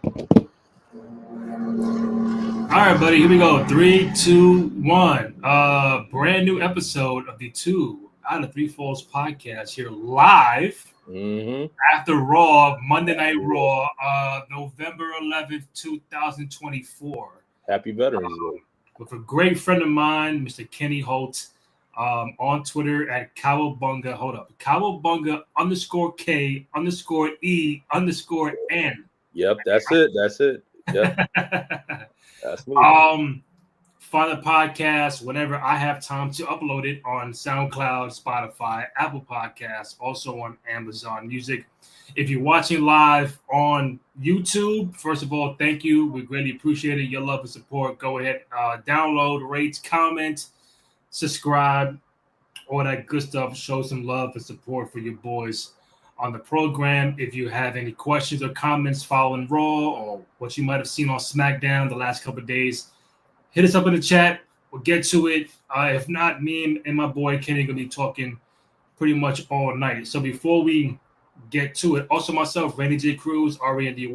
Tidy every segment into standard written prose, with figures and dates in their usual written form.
All right, buddy. Here we go. Three, two, one. Brand new episode of the Two Out of Three Falls podcast here live Mm-hmm. after Raw, Monday Night Raw, November 11th, 2024. Happy Veterans Day. With a great friend of mine, Mr. Kenny Holt, on Twitter at Cowabunga. Hold up. Cowabunga underscore K underscore E underscore N. Yep, that's it. That's it. Yep, that's me. um, Find the podcast whenever I have time to upload it on SoundCloud, Spotify, Apple Podcasts, also on Amazon Music. If you're watching live on YouTube, first of all, thank you. We greatly appreciate it. Your love and support. Go ahead, download, rate, comment, subscribe, all that good stuff. Show some love and support for your boys on the program. If you have any questions or comments following Raw or what you might have seen on SmackDown the last couple of days, hit us up in the chat. We'll get to it. If not, me and my boy Kenny gonna be talking pretty much all night. So before we get to it, also myself, Randy J. Cruz, RANDY,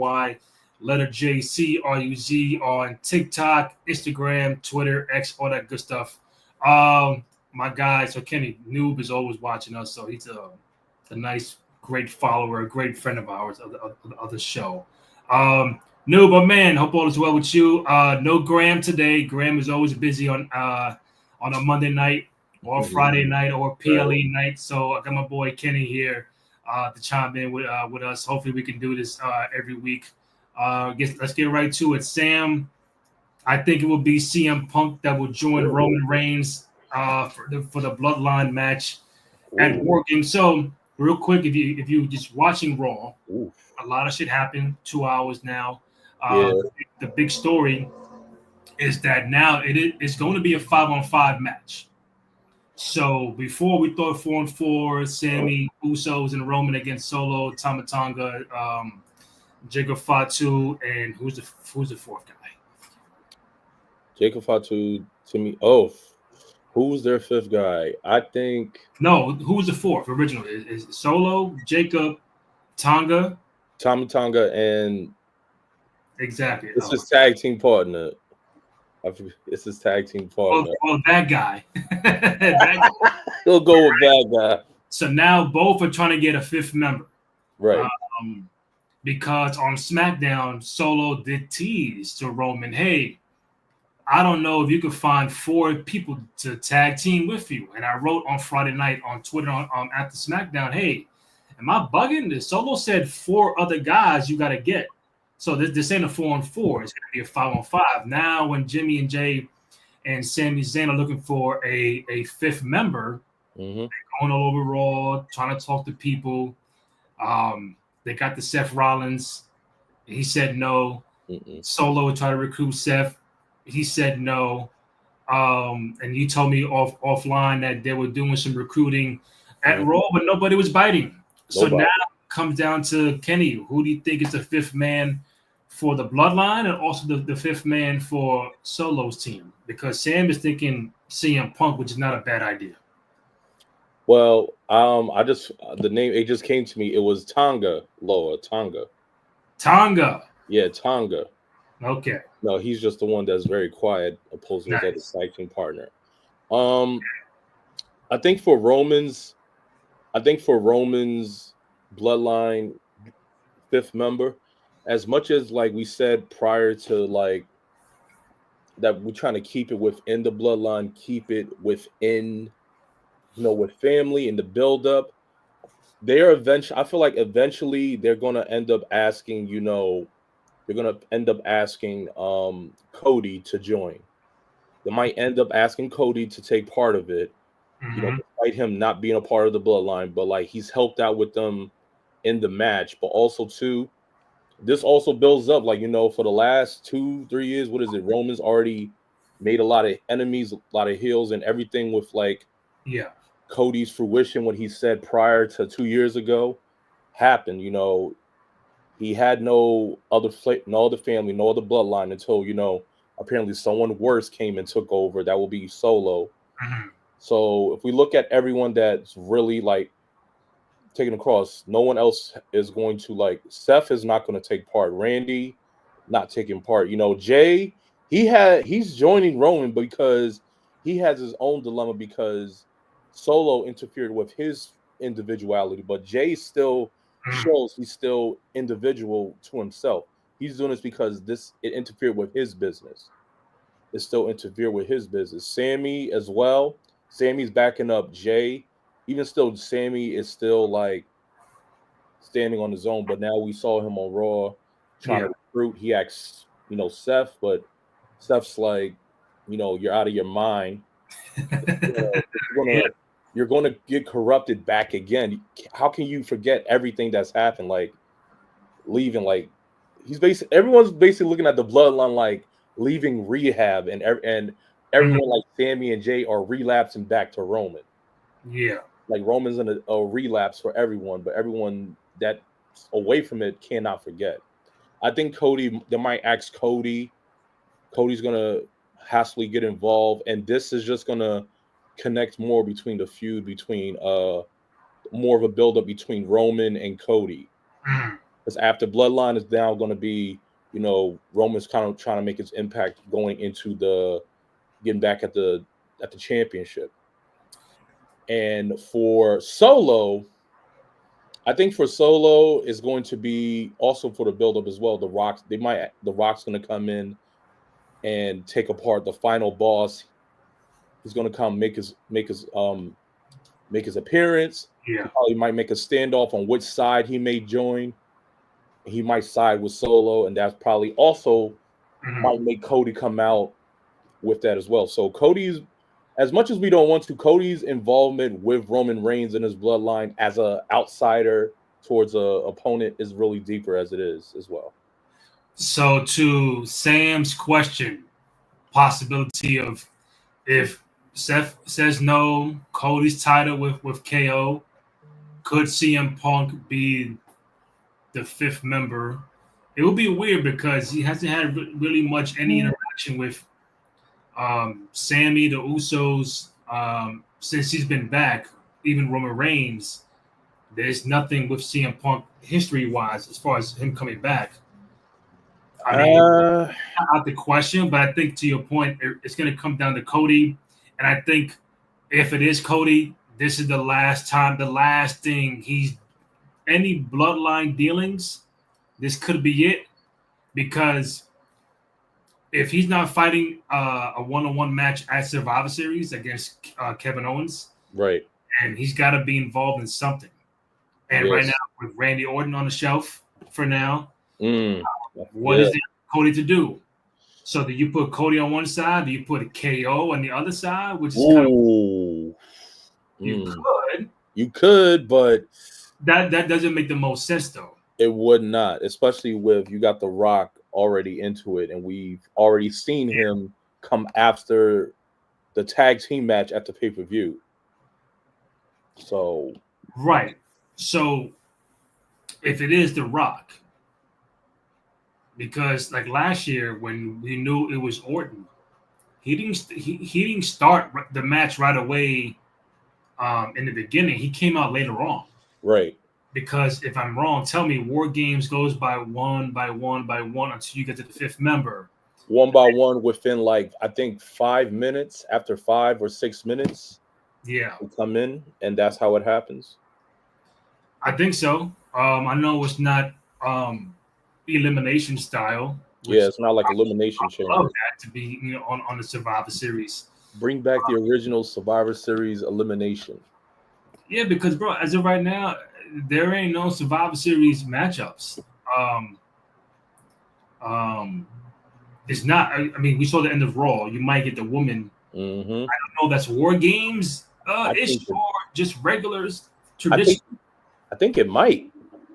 letter J C R U Z on TikTok, Instagram, Twitter, X, all that good stuff. My guy, so Kenny Noob is always watching us, so he's a nice, great follower, a great friend of ours of the show. No, but man, hope all is well with you. No Graham today. Graham is always busy on a Monday night or Friday night or PLE night. So I got my boy Kenny here to chime in with us. Hopefully we can do this every week. Let's get right to it. Sam, I think it will be CM Punk that will join Roman Reigns for the Bloodline match at WarGames. So real quick, if you just watching Raw, a lot of shit happened. 2 hours now. The big story is that now it's going to be a 5-on-5 match. So before we thought 4-on-4, Sammy, Usos, and Roman against Solo, Tama Tonga, Jacob Fatu, and who's the fourth guy? Jacob Fatu to me. Oh, who's their fifth guy? I think. No, who's the fourth original? Is Solo, Jacob, Tonga, Tama Tonga, and exactly. It's his tag team partner. It's his tag team partner. Oh, that guy. That guy. He'll go with that guy. So now both are trying to get a fifth member. Right. Because on SmackDown, Solo did tease to Roman, hey, I don't know if you could find 4 people to tag team with you. And I wrote on Friday night on Twitter after SmackDown, hey, am I bugging? The Solo said 4 other guys you got to get. So this ain't a 4-on-4. It's going to be a 5-on-5. Now when Jimmy and Jay and Sami Zayn are looking for a fifth member, they're going all over Raw, trying to talk to people. They got the Seth Rollins. He said no. Solo would try to recruit Seth. He said no. And you told me offline that they were doing some recruiting at Raw, but nobody was biting. So now it comes down to Kenny. Who do you think is the fifth man for the Bloodline and also the fifth man for Solo's team? Because Sam is thinking CM Punk, which is not a bad idea. Well, the name, it just came to me. It was Tonga, Loa, Tonga. Yeah, Tonga. Okay. No, he's just the one that's very quiet, opposed to his other tag team partner. I think for Roman's Bloodline fifth member, as much as like we said prior to like that, we're trying to keep it within the Bloodline, keep it within, with family and the build up. I feel like eventually they're gonna end up asking, Cody to join. They might end up asking Cody to take part of it, despite him not being a part of the Bloodline, but like he's helped out with them in the match. But also too, this also builds up, like, for the last 2-3 years, what is it? Roman's already made a lot of enemies, a lot of heels, and everything with like Cody's fruition, what he said prior to 2 years ago happened. He had no other family, no other bloodline until, apparently someone worse came and took over. That will be Solo. So if we look at everyone that's really like taken across, no one else is going to, like, Seth is not going to take part. Randy, not taking part. Jay, he's joining Roman because he has his own dilemma because Solo interfered with his individuality, but Jay still shows he's still individual to himself. He's doing this because it interfered with his business. It still interfered with his business. Sammy as well. Sammy's backing up Jay. Even still, Sammy is still like standing on his own, but now we saw him on Raw trying to recruit. He asked, Seth, but Seth's like, you're out of your mind. You're gonna get corrupted back again. How can you forget everything that's happened? Like leaving, like everyone's basically looking at the bloodline like leaving rehab, and everyone like Sammy and Jay are relapsing back to Roman. Yeah, like Roman's in a relapse for everyone, but everyone that's away from it cannot forget. I think they might ask Cody. Cody's gonna hastily get involved, and this is just gonna connect more between the feud between more of a buildup between Roman and Cody. Because after Bloodline is now going to be, Roman's kind of trying to make his impact going into getting back at the championship. And for Solo, I think for Solo is going to be also for the buildup as well. The Rock's going to come in and take apart the final boss. He's going to come make his appearance. Yeah, He probably might make a standoff on which side he may join. He might side with Solo, and that's probably also might make Cody come out with that as well. So Cody's, as much as we don't want to, Cody's involvement with Roman Reigns and his bloodline as an outsider towards a opponent is really deeper as it is as well. So to Sam's question, possibility of if Seth says no, Cody's title with KO, could CM Punk be the fifth member? It would be weird because he hasn't had really much any interaction with Sammy, the Usos, since he's been back. Even Roman Reigns, there's nothing with CM Punk history-wise as far as him coming back. I mean, not the question, but I think to your point, it's going to come down to Cody. And I think if it is Cody, this is the last thing any bloodline dealings, this could be it. Because if he's not fighting a one-on-one match at Survivor Series against Kevin Owens, right, and he's got to be involved in something. And right now, with Randy Orton on the shelf for now, what is Cody to do? So do you put Cody on one side? Do you put a KO on the other side? Which is kind of you could, but that doesn't make the most sense though. It would not, especially with you got The Rock already into it, and we've already seen him come after the tag team match at the pay-per-view. So right. So if it is The Rock, because like last year when we knew it was Orton, he didn't start the match right away in the beginning. He came out later on. Right. Because if I'm wrong, tell me, WarGames goes by one until you get to the fifth member. One by one within like I think 5 minutes. After 5 or 6 minutes, they come in, and that's how it happens. I think so. I know it's not elimination style. Yeah, it's not like elimination chamber. I love that to be on the Survivor Series. Bring back the original Survivor Series elimination. Yeah, because bro, as of right now, there ain't no Survivor Series matchups. It's not. I mean, we saw the end of Raw. You might get the woman. I don't know. That's WarGames. Ish or just regulars tradition. I think it might,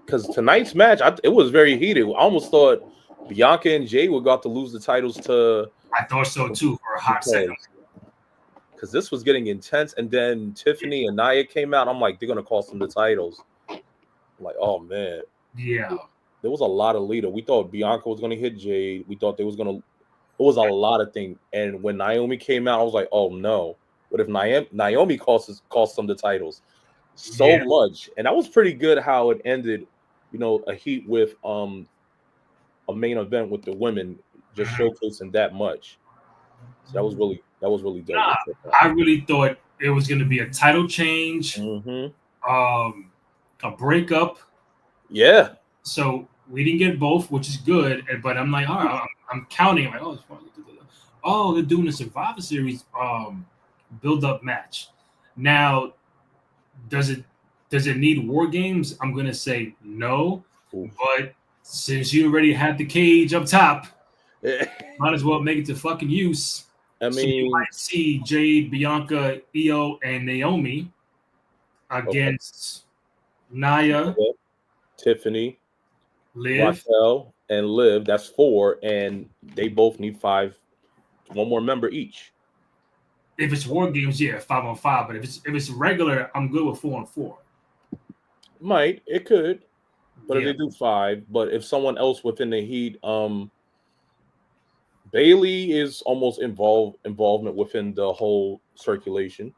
because tonight's match, it was very heated. I almost thought Bianca and Jay were got to lose the titles to. I thought so too for a hot second. Because this was getting intense, and then Tiffany and Nia came out. I'm like, they're gonna cost them the titles. I'm like, oh man, yeah. There was a lot of leader. We thought Bianca was gonna hit Jade. We thought they was gonna. It was a lot of things. And when Naomi came out, I was like, oh no. What if Naomi costs them the titles? So much, and that was pretty good how it ended. A heat with a main event with the women, just showcasing that much. So that was really dope. Nah, I really thought it was going to be a title change, a breakup. Yeah. So we didn't get both, which is good. But I'm like, all right, I'm counting. Like, they're doing a Survivor Series build up match. Now, does it need War Games? I'm gonna say no. Oof. But since you already had the cage up top, might as well make it to fucking use. I So you mean, might see Jade, Bianca, Io, and Naomi against Naya, Tiffany, Liv. Raquel, and Liv. That's 4, and they both need 5. One more member each. If it's War Games, yeah, 5-on-5. But if it's regular, I'm good with 4-on-4. It could, but if Yeah. they do 5, but if someone else within the Heat, Bailey is almost involvement within the whole circulation.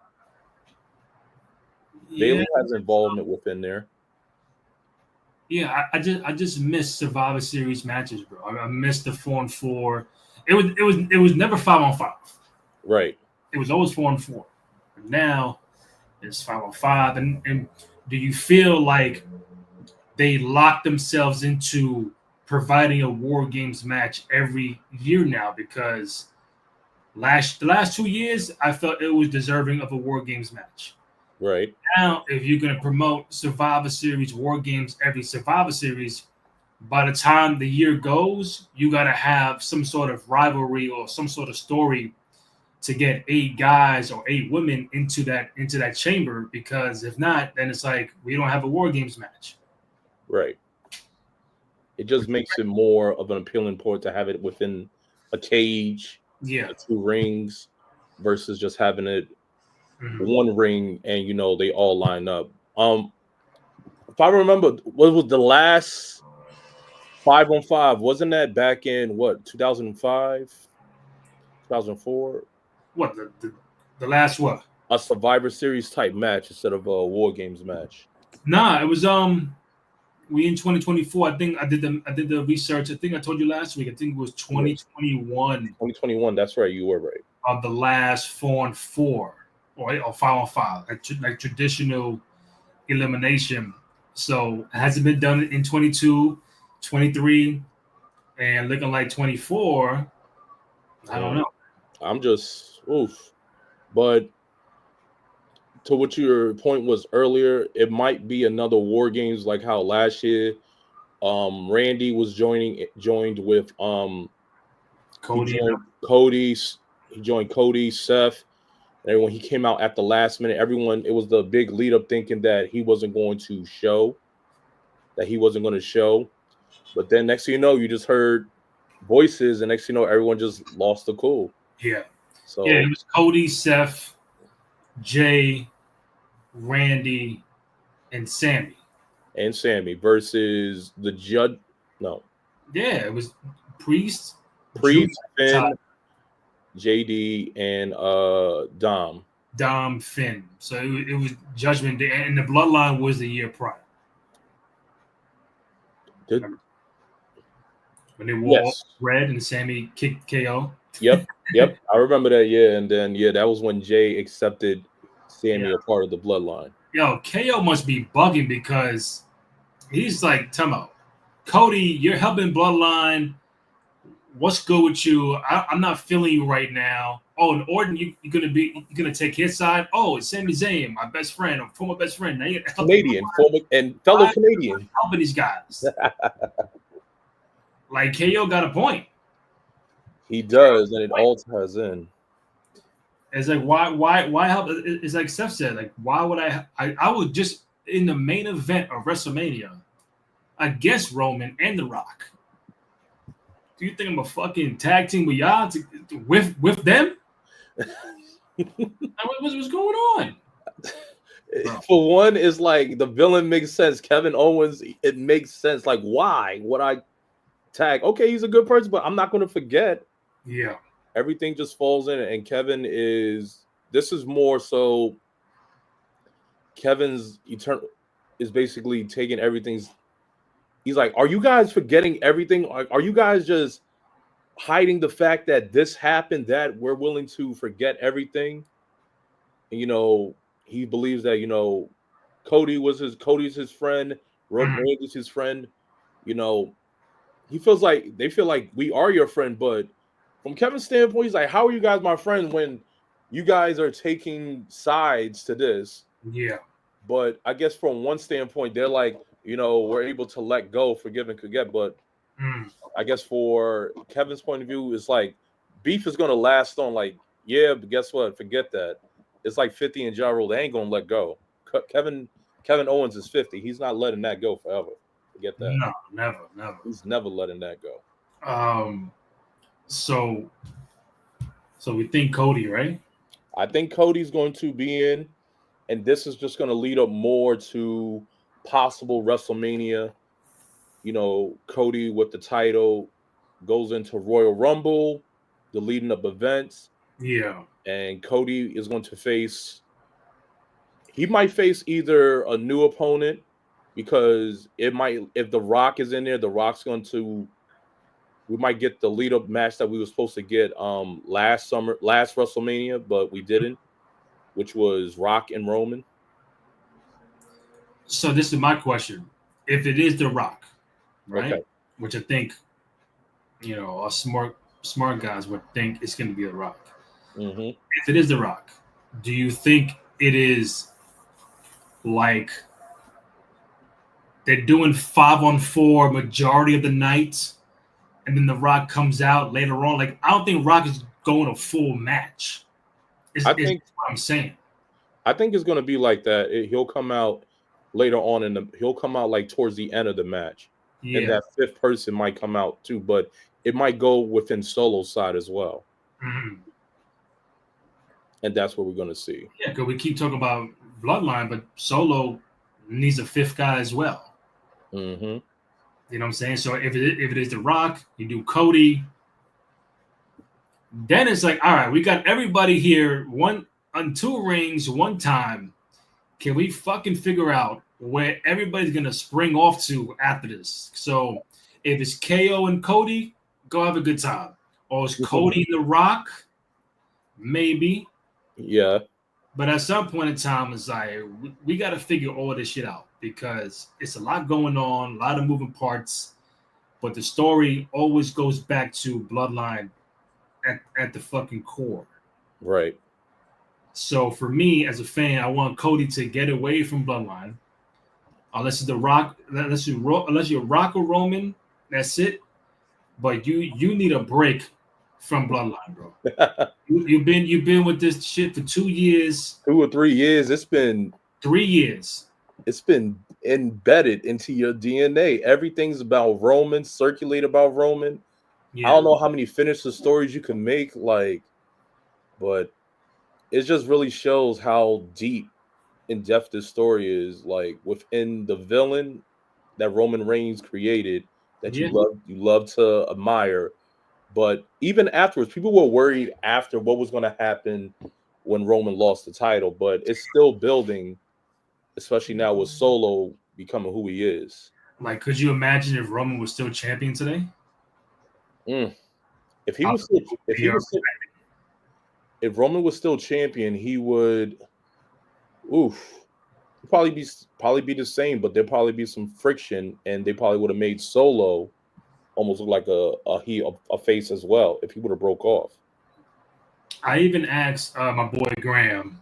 Yeah. Bailey has involvement within there. Yeah, I just miss Survivor Series matches, bro. I missed the 4-on-4. It was never 5-on-5. Right. It was always 4-on-4. But now it's 5-on-5. And do you feel like they lock themselves into providing a War Games match every year now? Because the last 2 years, I felt it was deserving of a War Games match. Right. Now, if you're going to promote Survivor Series, War Games, every Survivor Series, by the time the year goes, you got to have some sort of rivalry or some sort of story to get 8 guys or 8 women into that chamber. Because if not, then it's like we don't have a War Games match. Right. It just makes it more of an appealing point to have it within a cage, Yeah. 2 rings, versus just having it Mhm. one ring and they all line up. If I remember, what was the last 5-on-5? Wasn't that back in what 2005, 2004? What the last what? A Survivor Series type match instead of a War Games match. Nah, it was we in 2024. I think I did the research. I think I told you last week. I think it was 2021 2021. That's right. You were right. of the last 4-on-4 or 5-on-5, like traditional elimination. So it hasn't been done in 22, 23, and looking like 24. I don't know. I'm just oof. But to what your point was earlier, it might be another War Games like how last year Randy was joined with Cody. He joined Cody, Seth, and everyone. He came out at the last minute. Everyone, it was the big lead up thinking that he wasn't going to show. But then next thing you know, you just heard voices, and next thing you know, everyone just lost the cool. Yeah. So Yeah, it was Cody, Seth, Jay, Randy, and Sammy. And Sammy versus the Judge. No. Yeah, it was Priest, Priest, Judah, Finn, JD, and Dom, Finn. So it was Judgment Day, and the Bloodline was the year prior. When they wore red and Sammy kicked KO. Yep. I remember that. Yeah, and then that was when Jay accepted Sammy a part of the Bloodline. Yo, KO must be bugging because he's like, Tomo, Cody, you're helping Bloodline. What's good with you? I'm not feeling you right now. Oh, and Orton, you're gonna take his side. Oh, it's Sami Zayn, my best friend, or former best friend. Now you're Canadian, former and fellow Canadian, helping these guys. Like KO got a point. He does, and it all ties in. It's like why help? It's like Seth said. Like why would I would just in the main event of WrestleMania against Roman and The Rock. Do you think I'm a fucking tag team with y'all with them? What's going on? For one, is like the villain makes sense. Kevin Owens, it makes sense. Like, why would I tag? Okay, he's a good person, but I'm not going to forget. Yeah, everything just falls in, and Kevin is. This is more so. Kevin's is basically taking everything's he's like, "Are you guys forgetting everything? Are you guys just hiding the fact that this happened? That we're willing to forget everything?" And, he believes that Cody's his friend, Reigns is his friend. You know, they feel like we are your friend, but from Kevin's standpoint, he's like, "How are you guys my friend when you guys are taking sides to this?" Yeah. But I guess from one standpoint, they're like, we're able to let go, forgive and forget. But I guess for Kevin's point of view, it's like beef is gonna last on. Like, yeah, but guess what? Forget that. It's like 50 and Ja Rule. They ain't gonna let go. Kevin Owens is 50. He's not letting that go forever. Forget that. No, never. He's never letting that go. So we think Cody, right? I think Cody's going to be in, and this is just going to lead up more to possible WrestleMania. Cody with the title goes into Royal Rumble, the leading up events. Yeah. And Cody is going to he might face either a new opponent, because if The Rock is in there, we might get the lead up match that we were supposed to get last WrestleMania, but we didn't, which was Rock and Roman. So this is my question. If it is The Rock, right? Okay. Which I think, us smart guys would think it's going to be The Rock. Mm-hmm. If it is The Rock, do you think it is like they're doing 5-on-4 majority of the night, and then The Rock comes out later on? Like, I don't think Rock is going a full match. Is what I'm saying. I think it's going to be like that. He'll come out later on he'll come out like towards the end of the match. Yeah. And that fifth person might come out too, but it might go within Solo's side as well. Mm-hmm. And that's what we're going to see. Yeah, because we keep talking about Bloodline, but Solo needs a fifth guy as well. Mm-hmm. You know what I'm saying? So if it is The Rock, you do Cody. Then it's like, all right, we got everybody here on two rings one time. Can we fucking figure out where everybody's gonna spring off to after this? So if it's KO and Cody, go have a good time. Or it's Cody and The Rock, maybe. Yeah. But at some point in time, it's like we got to figure all this shit out, because it's a lot going on, a lot of moving parts. But the story always goes back to Bloodline at the fucking core. Right. So for me as a fan, I want Cody to get away from Bloodline. Unless it's The Rock, unless you're Rock or Roman, that's it. But you need a break from Bloodline, bro. You've been with this shit for 2 years. 2 or 3 years. It's been 3 years. It's been embedded into your DNA. Everything's about Roman, circulate about Roman. Yeah. I don't know how many finisher stories you can make, but it just really shows how deep in depth this story is, like within the villain that Roman Reigns created, that you love to admire. But even afterwards, people were worried after what was going to happen when Roman lost the title, but it's still building, especially now with Solo becoming who he is. Like, could you imagine if Roman was still champion today? If Roman was still champion, he would, probably be the same, but there'd probably be some friction, and they probably would have made Solo almost look like a face as well if he would have broke off. I even asked my boy Graham,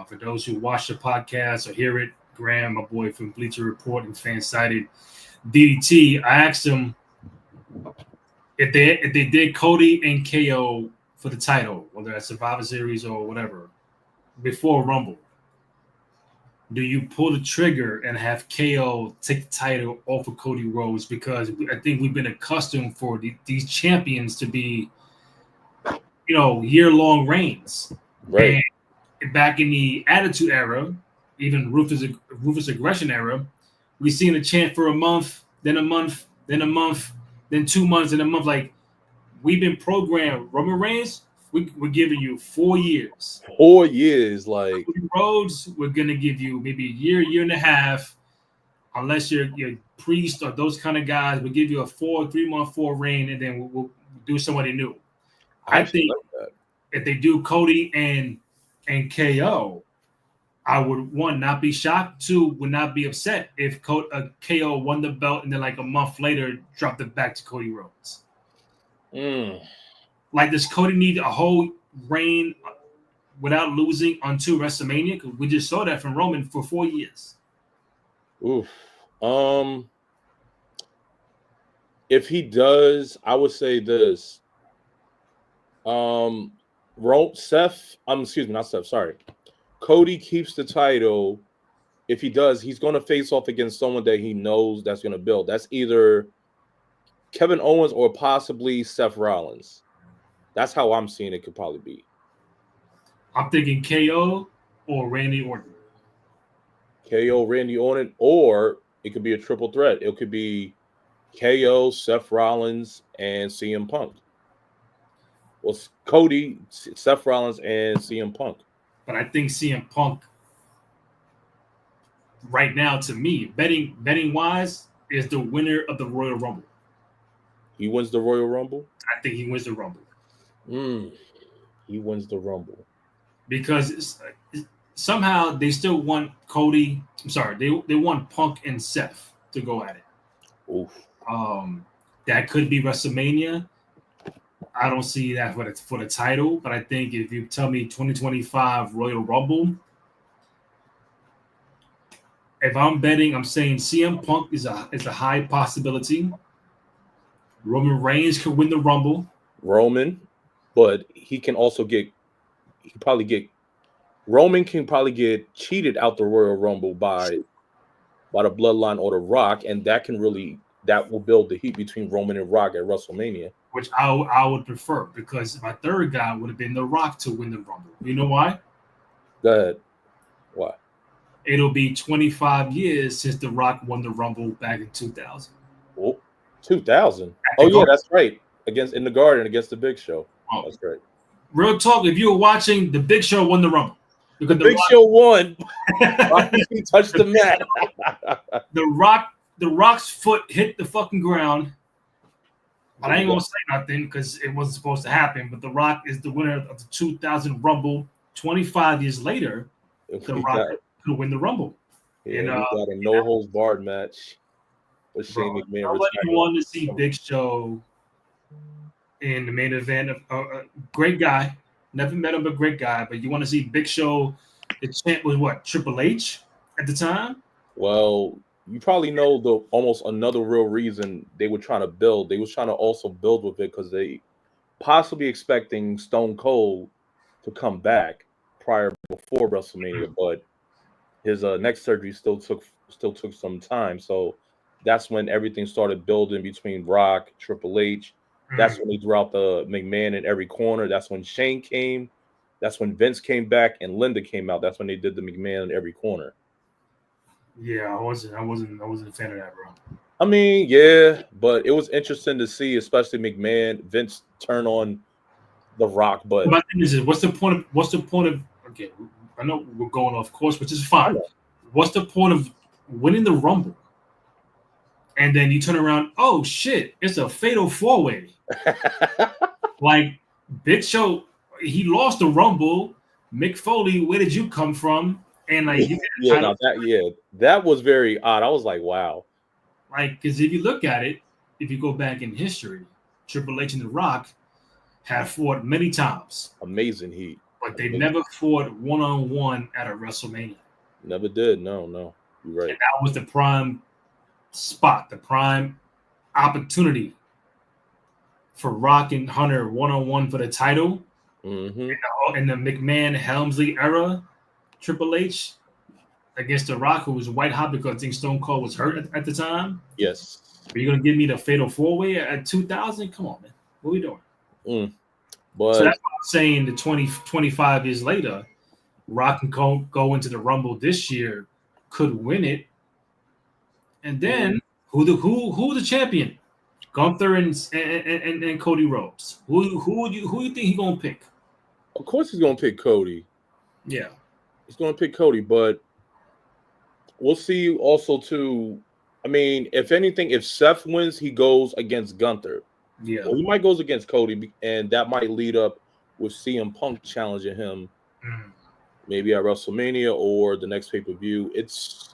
for those who watch the podcast or hear it, Graham, my boy from Bleacher Report and Fansided DDT, I asked him if they did Cody and KO for the title, whether that's Survivor Series or whatever, before Rumble, do you pull the trigger and have KO take the title off of Cody Rhodes? Because I think we've been accustomed for these champions to be, year-long reigns. Right. And back in the Attitude Era, even Ruthless Aggression Era, we seen a chant for a month, then a month, then a month, then 2 months, and a month. Like, we've been programmed. Roman Reigns, we're giving you 4 years. 4 years, like Rhodes, we're gonna give you maybe a year and a half, unless you're Priest or those kind of guys would give you a 3-month, 4 reign, and then we'll do somebody new. I think like if they do Cody and KO, I would, one, not be shocked. Two, would not be upset if KO won the belt and then like a month later dropped it back to Cody Rhodes. Like, does Cody need a whole reign without losing until WrestleMania? Because we just saw that from Roman for 4 years. Oof. If he does, I would say this. Cody keeps the title. If he does, he's going to face off against someone that he knows that's going to build. That's either Kevin Owens or possibly Seth Rollins. That's how I'm seeing it could probably be. I'm thinking KO or Randy Orton. KO, Randy Orton, or it could be a triple threat. It could be KO, Seth Rollins, and CM Punk. Well, Cody, Seth Rollins, and CM Punk. But I think CM Punk, right now, to me, betting wise, is the winner of the Royal Rumble. He wins the Royal Rumble? I think he wins the Rumble. He wins the Rumble. Because somehow they still want Cody. I'm sorry, they want Punk and Seth to go at it. Oof. That could be WrestleMania. I don't see that for the title, but I think if you tell me 2025 Royal Rumble, if I'm betting, I'm saying CM Punk is a high possibility. Roman Reigns could win the Rumble. Roman, but he can also Roman can probably get cheated out the Royal Rumble by the Bloodline or the Rock, and that will build the heat between Roman and Rock at WrestleMania. Which I would prefer, because my third guy would have been The Rock to win the Rumble. You know why? Go ahead. Why? It'll be 25 years since The Rock won the Rumble back in 2000. Oh, 2000? Oh, yeah, that's right. In the Garden against the Big Show. Oh. That's right. Real talk, if you were watching, the Big Show won the Rumble. The Big Show won. He touched the mat. The Rock's foot hit the fucking ground. But I ain't gonna say nothing because it wasn't supposed to happen. But The Rock is the winner of the 2000 Rumble. 25 years later, The Rock could win the Rumble. Yeah, and, he got a no holds barred match with Shane McMahon. Nobody wanted to see Big Show in the main event. Great guy, never met him, but great guy. But you want to see Big Show? The champ was what, Triple H at the time? Well, you probably know the almost another real reason they were trying to build. They was trying to also build with it because they possibly expecting Stone Cold to come back before WrestleMania, but his neck surgery still took some time. So that's when everything started building between Rock, Triple H. That's when they threw out the McMahon in every corner. That's when Shane came. That's when Vince came back and Linda came out. That's when they did the McMahon in every corner. Yeah, I wasn't a fan of that, bro. I mean, yeah, but it was interesting to see, especially Vince turn on The Rock. But my thing is, what's the point of? Okay, I know we're going off course, which is fine. What's the point of winning the Rumble? And then you turn around, oh shit, it's a fatal 4-way. Like Big Show, he lost the Rumble. Mick Foley, where did you come from? And like, that was very odd. I was like, wow. Like, because if you look at it, if you go back in history, Triple H and The Rock have fought many times. Amazing heat. But they never fought one-on-one at a WrestleMania. Never did. No. You're right. And that was the prime spot, the prime opportunity for Rock and Hunter one-on-one for the title. Mm-hmm. In the McMahon-Helmsley era, Triple H against The Rock, who was white hot because I think Stone Cold was hurt at the time. Yes. Are you going to give me the fatal 4-way at 2000? Come on, man. What are we doing? But so that's what I'm saying. 25 years later, Rock can go into the Rumble this year, could win it. And then who the champion? Gunther and Cody Rhodes. Who you think he's going to pick? Of course he's going to pick Cody. Yeah. He's going to pick Cody, but we'll see also too I mean, if anything, if Seth wins, he goes against Gunther. Yeah. Or he might goes against Cody, and that might lead up with CM Punk challenging him maybe at WrestleMania or the next pay-per-view. It's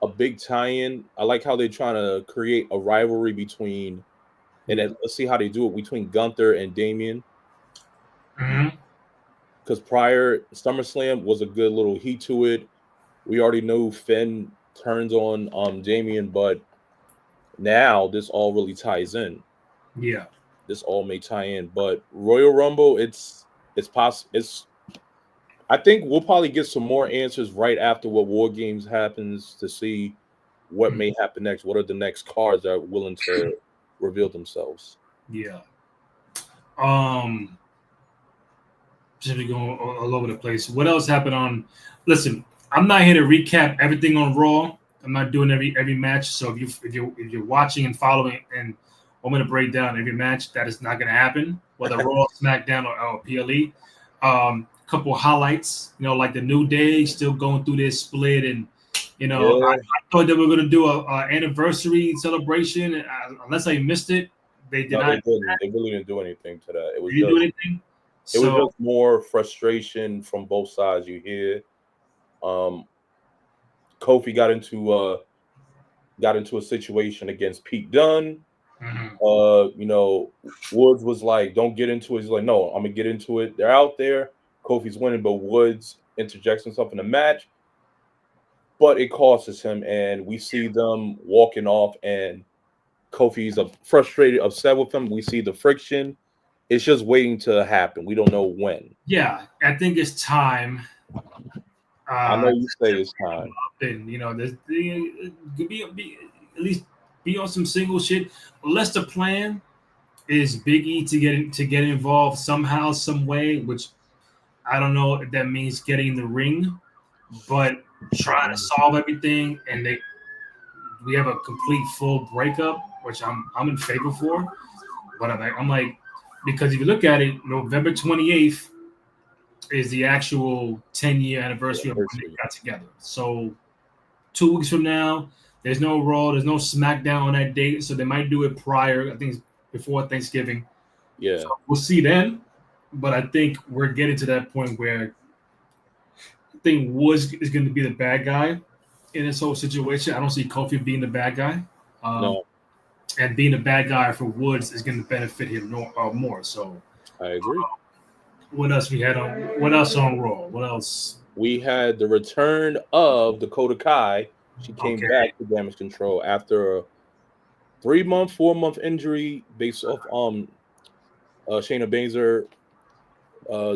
a big tie-in. I like how they're trying to create a rivalry between, and then let's see how they do it between Gunther and Damian. Because prior SummerSlam was a good little heat to it. We already know Finn turns on Damian, but now this all really ties in. Yeah. This all may tie in. But Royal Rumble, it's possible. I think we'll probably get some more answers right after what WarGames happens to see what may happen next. What are the next cards that are willing to reveal themselves? Yeah. Just be going all over the place. What else happened on? Listen, I'm not here to recap everything on Raw. I'm not doing every match. So if you're watching and following and want me to break down every match, that is not going to happen. Whether Raw, SmackDown, or PLE. Couple highlights, like the New Day still going through this split, and I thought they were going to do a anniversary celebration. Unless I missed it, they did not. They really didn't do anything to that. It was do anything. It was just more frustration from both sides. You hear, Kofi got into a situation against Pete Dunne. Woods was like, "Don't get into it." He's like, "No, I'm gonna get into it." They're out there. Kofi's winning, but Woods interjects himself in the match, but it costs him, and we see them walking off, and Kofi's frustrated, upset with him. We see the friction. It's just waiting to happen. We don't know when. Yeah, I think it's time. I know you say it's time. And there's be at least be on some single shit. Unless the plan is Big E to get involved somehow, some way, which I don't know if that means getting in the ring, but trying to solve everything, and we have a complete full breakup, which I'm in favor for. But I'm like, because if you look at it, November 28th is the actual 10-year anniversary of when they got together. So 2 weeks from now, there's no Raw, there's no SmackDown on that date, so they might do it prior. I think it's before Thanksgiving. Yeah, so we'll see then. But I think we're getting to that point where I think Woods is going to be the bad guy in this whole situation. I don't see Kofi being the bad guy. No. And being a bad guy for Woods is going to benefit him more. So I agree. What else we had on? What else on Raw? What else? We had the return of Dakota Kai. She came back to Damage Control after a 3-month, 4-month injury based off Shayna Baszler,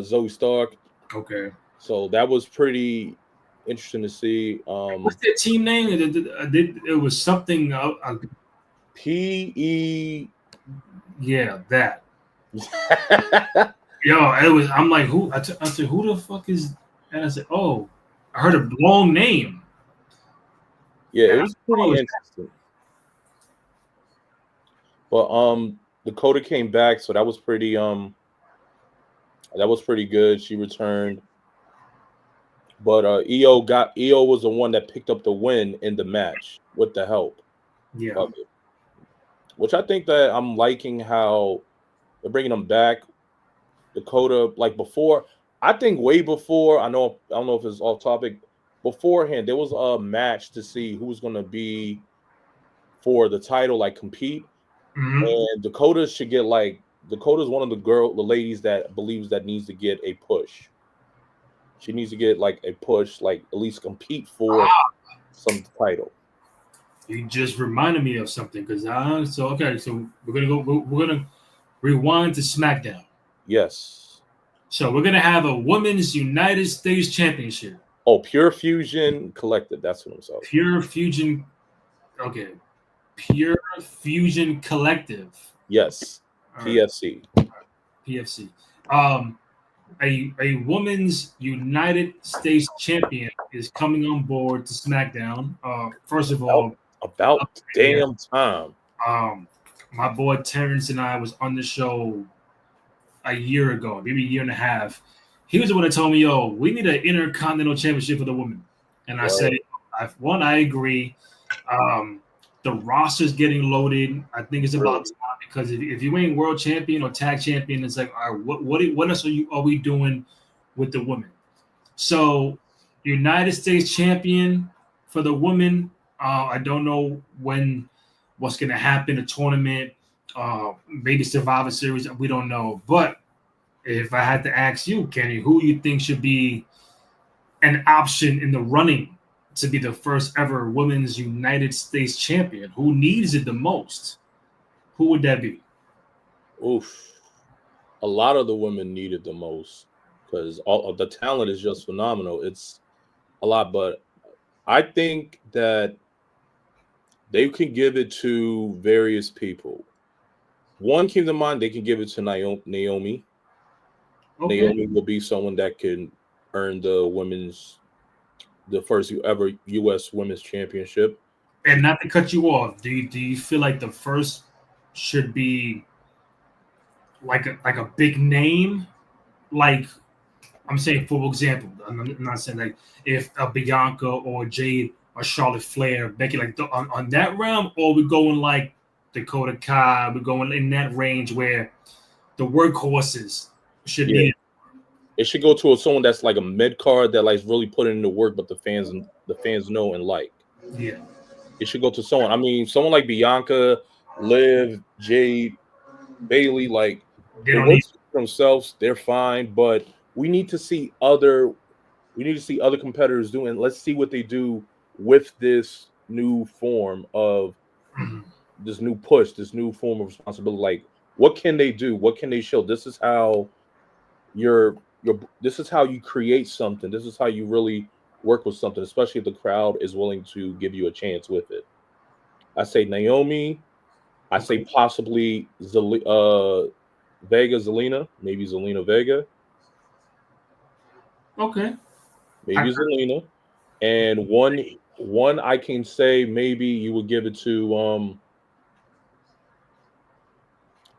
Zoe Stark. Okay. So that was pretty interesting to see. What's their team name? It was something. PE. Yeah, that. Yo, it was. I'm like, who? I said, who the fuck is? And I said, oh, I heard a long name. Yeah, it was pretty interesting. But Dakota came back, so that was pretty good. She returned. But EO was the one that picked up the win in the match with the help. Yeah. Of it. Which I think that I'm liking how they're bringing them back. Dakota, like before, I think way before, I don't know if it's off topic. Beforehand, there was a match to see who's going to be for the title, like compete. Mm-hmm. And Dakota should get Dakota's one of the ladies that believes that needs to get a push. She needs to get like a push, like at least compete for some title. You just reminded me of something because so we're gonna rewind to SmackDown. Yes. So we're gonna have a Women's United States Championship. Oh, Pure Fusion Collective. That's what I'm saying. Pure Fusion. Okay. Pure Fusion Collective. Yes. PFC. PFC. A Women's United States Champion is coming on board to SmackDown. First of all, about damn time. My boy Terrence and I was on the show a year ago, maybe a year and a half. He was the one that told me, "Yo, we need an Intercontinental Championship for the women." And I said, I agree. The roster's getting loaded. I think it's about Really? time because if you ain't world champion or tag champion, it's like, all right, what else are we doing with the women? So, United States champion for the women. I don't know what's going to happen. A tournament, maybe Survivor Series. We don't know. But if I had to ask you, Kenny, who you think should be an option in the running to be the first ever women's United States champion? Who needs it the most? Who would that be? Oof. A lot of the women need it the most because all of the talent is just phenomenal. It's a lot, but I think that they can give it to various people. One came to mind, they can give it to Naomi. Okay. Naomi will be someone that can earn the first ever U.S. Women's Championship. And not to cut you off, do you feel like the first should be like a big name? Like I'm saying, for example, I'm not saying like if a Bianca or Jade or Charlotte Flair, Becky, like on that realm, or we're going like Dakota Kai, we're going in that range where the workhorses should Yeah, be. it should go to someone that's like a mid card that like really putting in the work, but the fans know and like. Yeah, It should go to someone. I mean, someone like Bianca, Liv, Jade, Bailey, like they the don't need. works for themselves, they're fine, but we need to see other competitors doing. Let's see what they do with this new form of this new push, this new form of responsibility. Like, what can they do? What can they show? This is how this is how you create something. This is how you really work with something, especially if the crowd is willing to give you a chance with it. I say Naomi. I say Okay. possibly Vega Zelina, maybe Zelina Vega, Okay. I, maybe Zelina, and one I can say maybe you would give it to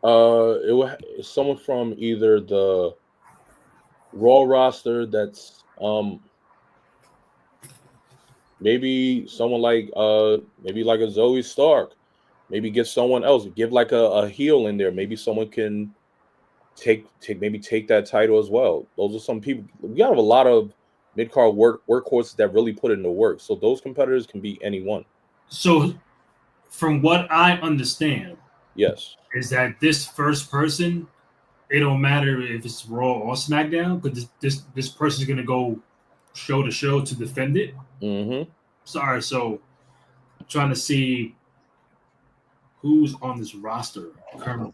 it's someone from either the Raw roster that's maybe someone like maybe like a Zoe Stark, maybe get someone else, give like a heel in there, maybe someone can take that title as well. Those are some people. We have a lot of mid card workhorses that really put in the work. So those competitors can be anyone. so from what I understand Yes. is that this first person, it don't matter if it's Raw or SmackDown, but this person's gonna go show to show to defend it. Mm-hmm. Sorry, so I'm trying to see who's on this roster currently.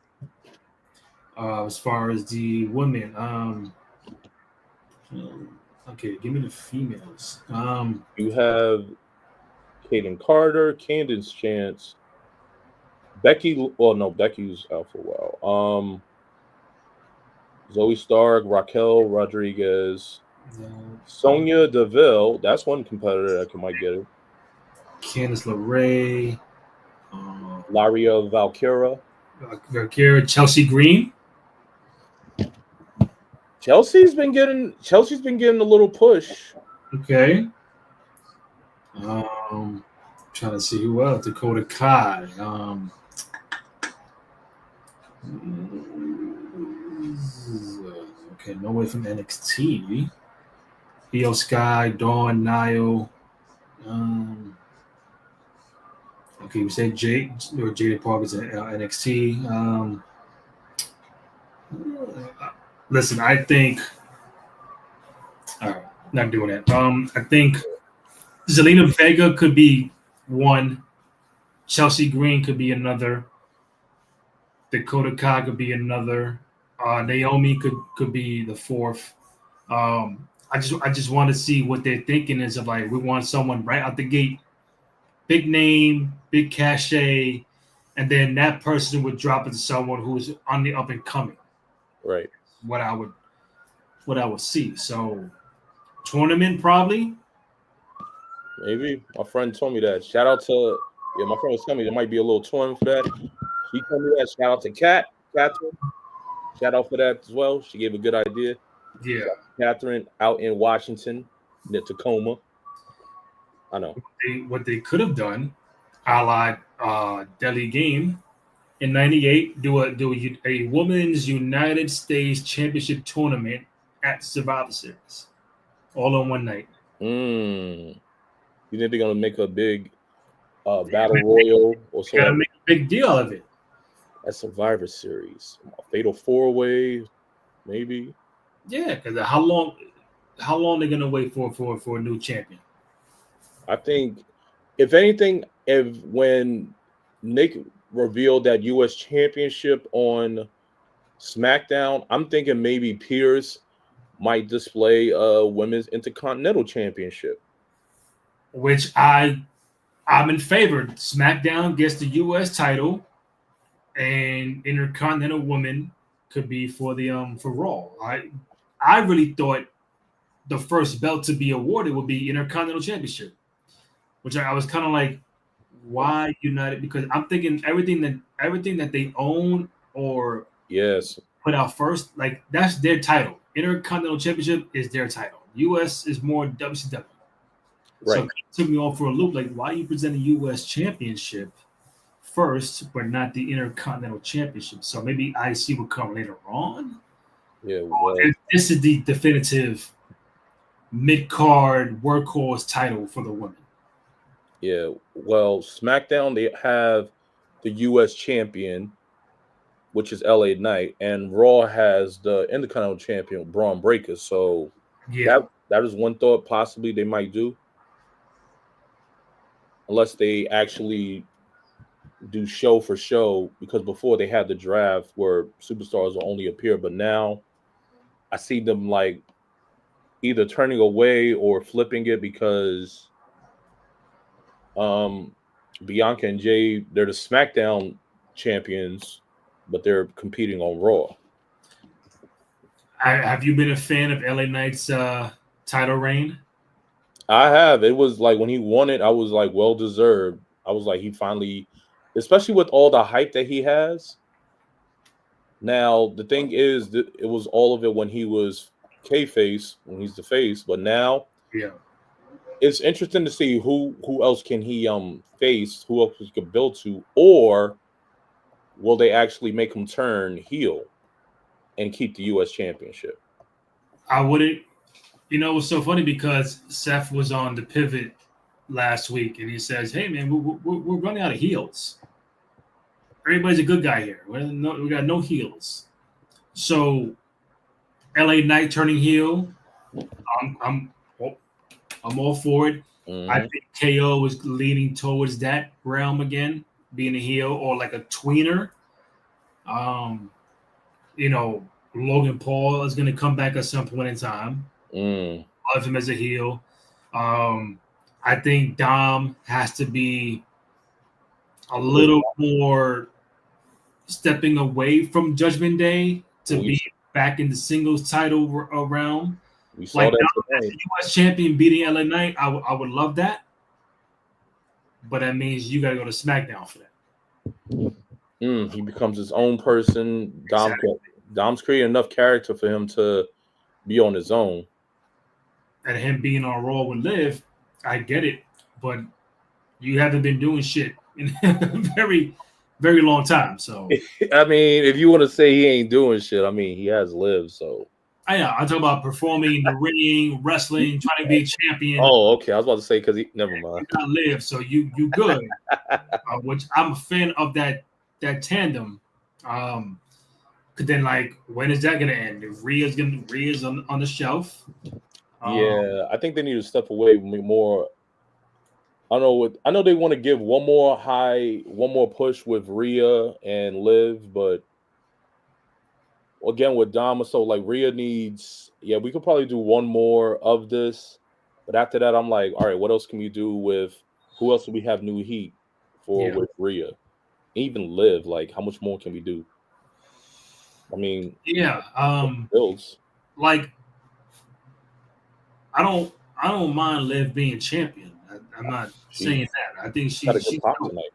As far as the women, okay, give me the females. You have Kaden Carter, Candace Chance, Becky. Well, no, Becky's out for a while. Zoe Stark, Raquel Rodriguez, Sonya Deville. That's one competitor that might get it. Candice LeRae, uh, Laria Valkyra. Valkyria, Chelsea Green. Chelsea's been getting a little push. Okay. Trying to see who else. Dakota Kai. Okay, no way from NXT. Io Sky, Dawn, Nile. Um, okay, we said Jade or Jada Parker's in NXT. Listen, I think. All right, not doing that. I think Zelina Vega could be one. Chelsea Green could be another. Dakota Kai could be another. Naomi could be the fourth. I just want to see what they're thinking is of like we want someone right out the gate, big name, big cachet, and then that person would drop it to someone who's on the up and coming. Right. What I would see. So tournament probably. Maybe my friend told me that. Shout out to my friend was telling me there might be a little tournament for that. She told me that. Shout out to Catherine. Shout out for that as well. She gave a good idea. Yeah. Shout out to Catherine out in Washington, near Tacoma. I know. What they could have done, a la Delhi game in '98, do a women's United States Championship tournament at Survivor Series, all on one night. You think they're gonna make a big battle royal or You gotta so make a big deal of it. at Survivor Series, a fatal 4-way, maybe? Yeah, because how long they're gonna wait for a new champion? I think, if anything, if when Nick revealed that U.S. Championship on SmackDown, I'm thinking maybe Pierce might display a Women's Intercontinental Championship. Which I'm in favor. SmackDown gets the U.S. title, and Intercontinental Woman could be for Raw. I really thought the first belt to be awarded would be Intercontinental Championship, which I was kind of like, why United? Because I'm thinking everything that they own or Yes, put out first, like that's their title. Intercontinental Championship is their title. US is more WCW. So right. it took me off for a loop. Like, why are you presenting U.S. Championship first, but not the Intercontinental Championship? So maybe IC will come later on. Yeah, well, This is the definitive mid-card workhorse title for the women. yeah. Well, SmackDown, they have the U.S. champion, which is LA Knight, and Raw has the Intercontinental champion, Braun Breaker. So Yeah, that is one thought possibly they might do, unless they actually do show for show, because before they had the draft where superstars will only appear, but now I see them like either turning away or flipping it because um Bianca and Jay, they're the SmackDown champions, but they're competing on Raw. have you been a fan of LA Knight's title reign? I have. It was like when he won it, I was like, well deserved. I was like, he finally, especially with all the hype that he has. Now the thing is that it was all of it when he was K-face, when he's the face, but now Yeah, it's interesting to see who else can he face, who else he could build to, or will they actually make him turn heel and keep the U.S. championship? I wouldn't. You know, it's so funny because Seth was on the Pivot last week, and he says, "Hey, man, we're running out of heels. Everybody's a good guy here. We got no heels. So LA Knight turning heel, I'm I'm I'm all for it. I Mm-hmm. think KO is leaning towards that realm again, being a heel or like a tweener. Um, you know, Logan Paul is going to come back at some point in time. Mm. Love him as a heel. Um, I think Dom has to be a little more stepping away from Judgment Day to We be back in the singles title realm. we saw Like that Dom as tonight. the U.S. champion beating LA Knight, I would love that. But that means you got to go to SmackDown for that. He becomes his own person. Exactly. Dom's created enough character for him to be on his own. And him being on Raw with Liv, I get it. But you haven't been doing shit in a very, very long time. So I mean, if you want to say he ain't doing shit, I mean, he has lived. So, I know. I'm talking about performing in the ring, wrestling, trying to be a champion. oh, okay. I was about to say because he never mind. You got Liv, so you good. Which I'm a fan of that tandem. Cause then like when is that gonna end? If Rhea's on the shelf. Yeah, I think they need to step away more. I don't know what I know they want to give one more push with Rhea and Liv, but again with Dama, so like Rhea needs, yeah, we could probably do one more of this, but after that, I'm like, all right, what else can we do with who else do we have new heat for Yeah. with Rhea? Even Liv, like how much more can we do? I mean, Yeah. builds. Like I don't mind Liv being champion. I'm not saying that. I think Got a good she's pop dope. tonight.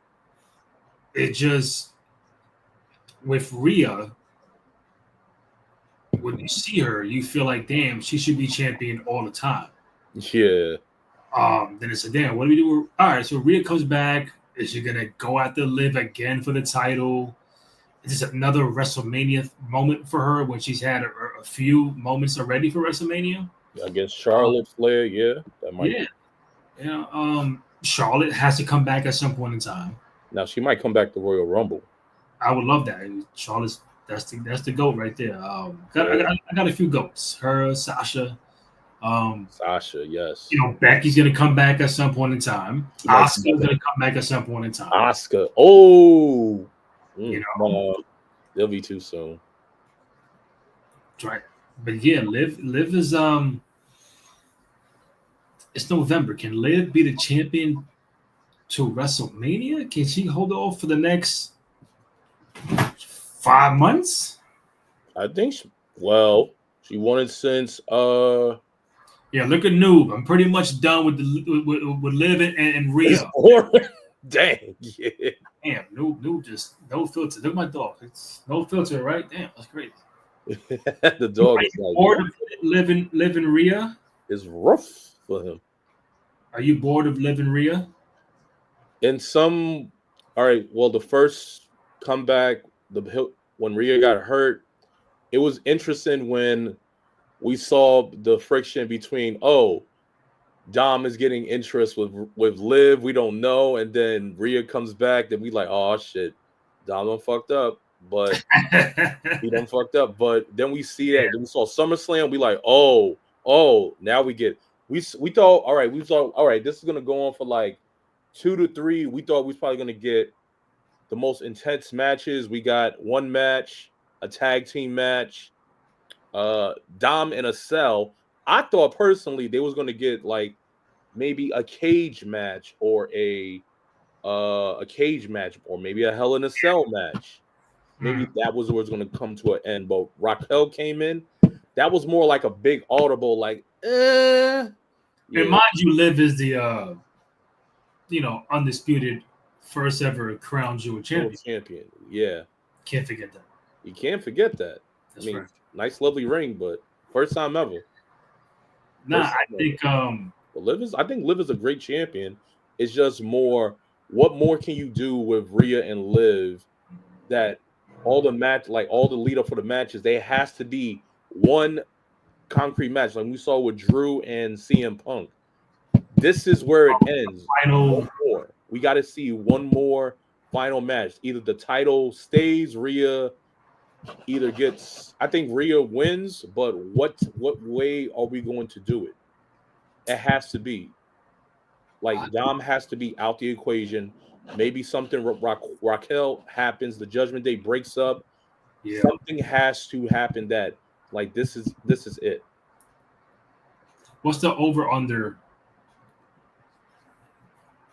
It just with Rhea, when you see her, you feel like damn, she should be champion all the time. Yeah. Then it's like, damn, what do we do? All right, so Rhea comes back. Is she gonna go after Liv again for the title? Is this another WrestleMania moment for her when she's had a few moments already for WrestleMania? Against Charlotte Flair, yeah, that might. Yeah, Charlotte has to come back at some point in time. Now she might come back to Royal Rumble. I would love that. Charlotte's that's the goat right there. I got a few goats. Her, Sasha. Sasha, yes. Becky's gonna come back at some point in time. Asuka's gonna come back at some point in time. Asuka. Oh, they'll be too soon. That's right. But yeah, Liv is it's November. Can Liv be the champion to WrestleMania? Can she hold off for the next 5 months? I think she won it since Yeah, look at Noob. I'm pretty much done with Liv and Rhea. Dang, yeah. Damn, Noob just no filter. Look at my dog. It's no filter, right? Damn, that's crazy. The dog is like bored of Liv and Rhea? It's rough for him. Are you bored of Liv and Rhea? All right. Well, the first comeback, when Rhea got hurt, it was interesting when we saw the friction between Dom is getting interest with Liv, we don't know, and then Rhea comes back, then we like, oh shit, Dom done fucked up, but he done fucked up. But then we see that, then we saw SummerSlam, we like, now we get. We thought, all right, this is gonna go on for like 2 to 3. We thought we was probably gonna get the most intense matches. We got one match, a tag team match, Dom in a cell. I thought personally they was gonna get like maybe a cage match or a cage match or maybe a Hell in a Cell match. Maybe that was where it's gonna come to an end. But Raquel came in. That was more like a big audible, like, Yeah. And mind you, Liv is the undisputed first ever crown jewel champion. Yeah. Can't forget that. You can't forget that. That's right. Nice, lovely ring, but first time ever. I think I think Liv is a great champion. It's just more. What more can you do with Rhea and Liv? That all the lead up for the matches, there has to be one concrete match, like we saw with Drew and CM Punk. This is where it ends. One more. We got to see one more final match. Either the title stays, Rhea either gets. I think Rhea wins, but what way are we going to do it? It has to be like Dom has to be out the equation. Maybe something Raquel happens. The Judgment Day breaks up. Yeah. Something has to happen that like this is it. What's the over under?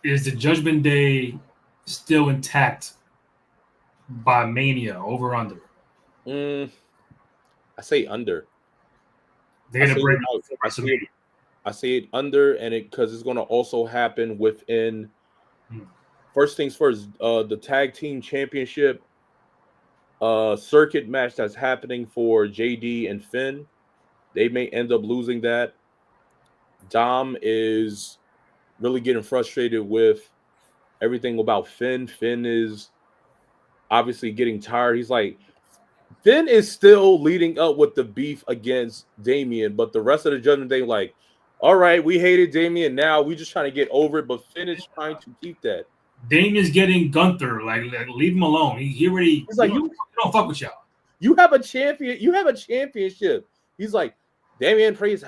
Is the Judgment Day still intact by Mania? Over under? I say under. They're gonna break out for WrestleMania. I say it under, and because it's going to also happen within. First things first, the tag team championship circuit match that's happening for JD and Finn. They may end up losing that. Dom is really getting frustrated with everything about Finn. Finn is obviously getting tired. He's like, Finn is still leading up with the beef against Damian, but the rest of the Judgment Day, like, all right, we hated Damian. Now we just trying to get over it, but Finn is trying to keep that. Damian's getting Gunther. Like leave him alone. He's like, you don't fuck with y'all. You have a champion. You have a championship. He's like, Damian Priest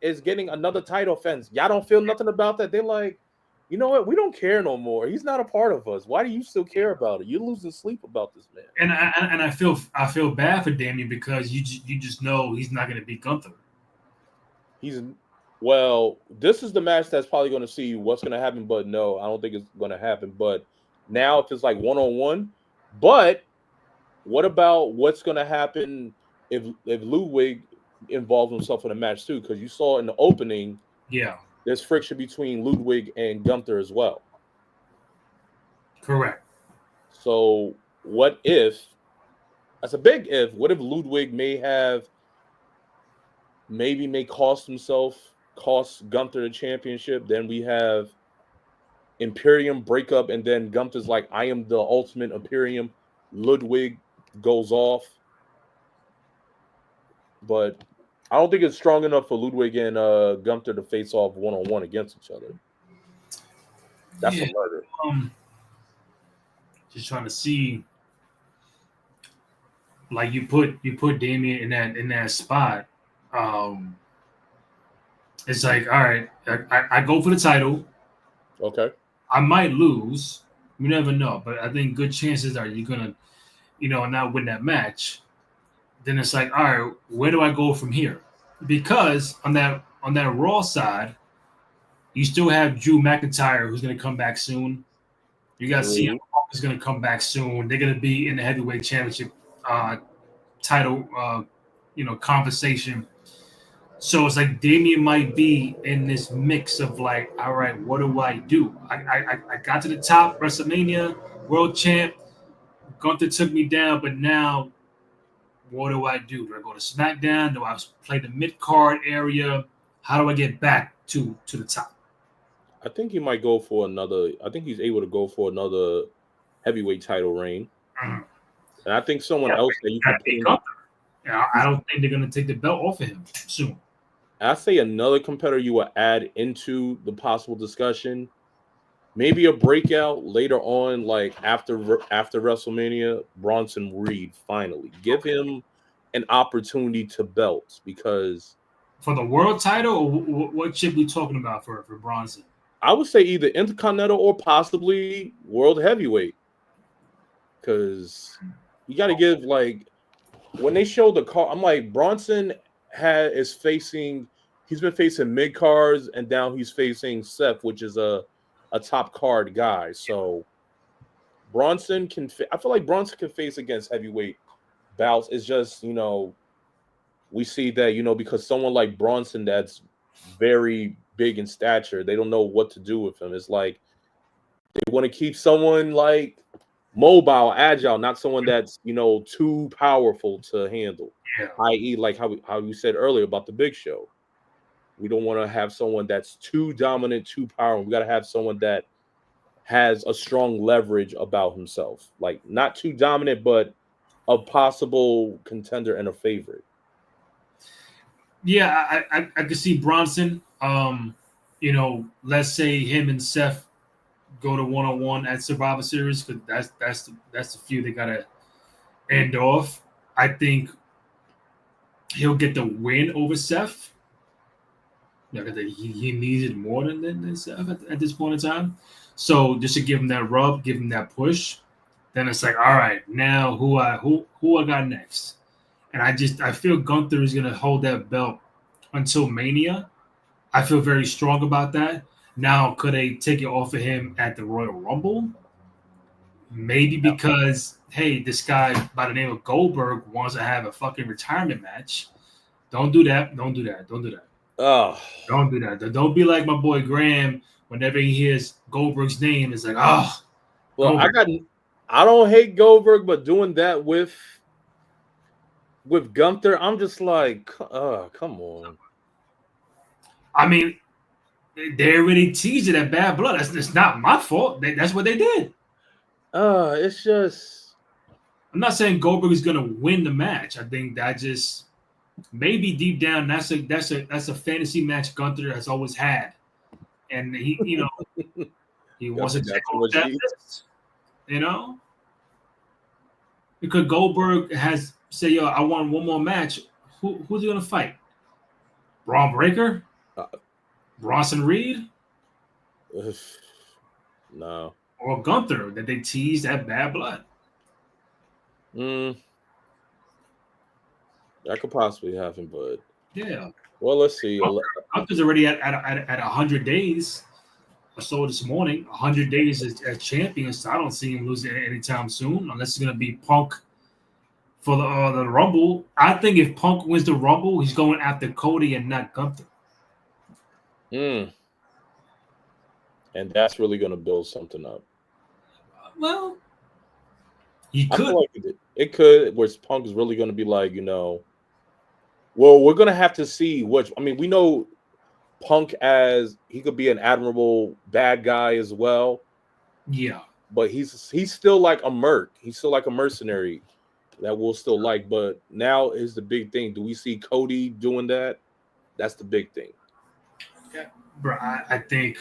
is getting another title fence. Y'all don't feel nothing about that. They're like, you know what? We don't care no more. He's not a part of us. Why do you still care about it? You're losing sleep about this man. And I feel bad for Damian because you just know he's not going to beat Gunther. This is the match that's probably going to see what's going to happen, but no, I don't think it's going to happen. But now if it's like one-on-one, but what about what's going to happen if Ludwig involves himself in a match too? Because you saw in the opening, there's friction between Ludwig and Gunther as well. Correct. So what if? That's a big if. What if Ludwig may cost Gunther the championship? Then we have Imperium breakup, and then Gunther's like, I am the ultimate Imperium. Ludwig goes off. But I don't think it's strong enough for Ludwig and Gunther to face off 1-on-1 against each other. That's a murder. Just trying to see, like you put Damian in that spot. It's like, all right, I go for the title. Okay. I might lose. You never know, but I think good chances are you're gonna, not win that match. Then it's like, all right, where do I go from here? Because on that Raw side, you still have Drew McIntyre, who's gonna come back soon. You got CM Punk is gonna come back soon. They're gonna be in the heavyweight championship title, conversation. So it's like Damian might be in this mix of like, all right, what do I do? I got to the top, WrestleMania, world champ. Gunther took me down, but now what do I do? Do I go to SmackDown? Do I play the mid card area? How do I get back to the top? I think he might go for another. I think he's able to go for another heavyweight title reign. Mm-hmm. And I think someone else that you can pick up. I don't think they're going to take the belt off of him soon. I say another competitor you will add into the possible discussion. Maybe a breakout later on, like after WrestleMania, Bronson Reed. Finally, give him an opportunity to belt, because for the world title, or what chip we talking about for Bronson? I would say either Intercontinental or possibly World Heavyweight, because you got to give, like, when they show the card, I'm like, Bronson he's been facing mid cards, and now he's facing Seth, which is a top card guy. So Bronson I feel like Bronson can face against heavyweight bouts. It's just, we see that, because someone like Bronson that's very big in stature, they don't know what to do with him. It's like they want to keep someone like mobile, agile, not someone that's, too powerful to handle. Yeah. I.e., like how you said earlier about the Big Show. We don't want to have someone that's too dominant, too powerful. We got to have someone that has a strong leverage about himself. Like, not too dominant, but a possible contender and a favorite. Yeah, I could see Bronson. Let's say him and Seth go to 1-on-1 at Survivor Series, because that's the feud they gotta end off. I think he'll get the win over Seth. He needs it more than Seth at this point in time. So just to give him that rub, give him that push, then it's like, all right, now who I got next? And I feel Gunther is gonna hold that belt until Mania. I feel very strong about that. Now, could they take it off of him at the Royal Rumble? Maybe, because, hey, this guy by the name of Goldberg wants to have a fucking retirement match. Don't do that. Don't do that. Don't do that. Oh, don't do that. Don't be like my boy Graham. Whenever he hears Goldberg's name, it's like, oh. Well, Goldberg. I don't hate Goldberg, but doing that with Gunther, I'm just like, come on. I mean, they already teased it at Bad Blood. It's not my fault. That's what they did. It's just. I'm not saying Goldberg is going to win the match. I think that just maybe deep down that's a fantasy match Gunther has always had, and he he wants to take over that list. Because Goldberg has said, "Yo, I want one more match." Who's he going to fight? Braun Breaker? Bronson Reed? No. Or Gunther that they teased at Bad Blood? That could possibly happen, but yeah. Well, let's see. Gunther's already at 100 days or so this morning. 100 days as champion, so I don't see him losing anytime soon, unless it's going to be Punk for the Rumble. I think if Punk wins the Rumble, he's going after Cody and not Gunther. And that's really going to build something up. Well, he could. I feel like it could, where Punk is really going to be like, well, we're going to have to see which. I mean, we know Punk as he could be an admirable bad guy as well. Yeah. But he's still like a merc. He's still like a mercenary that we'll still like. But now is the big thing. Do we see Cody doing that? That's the big thing. Yeah. Bro, I think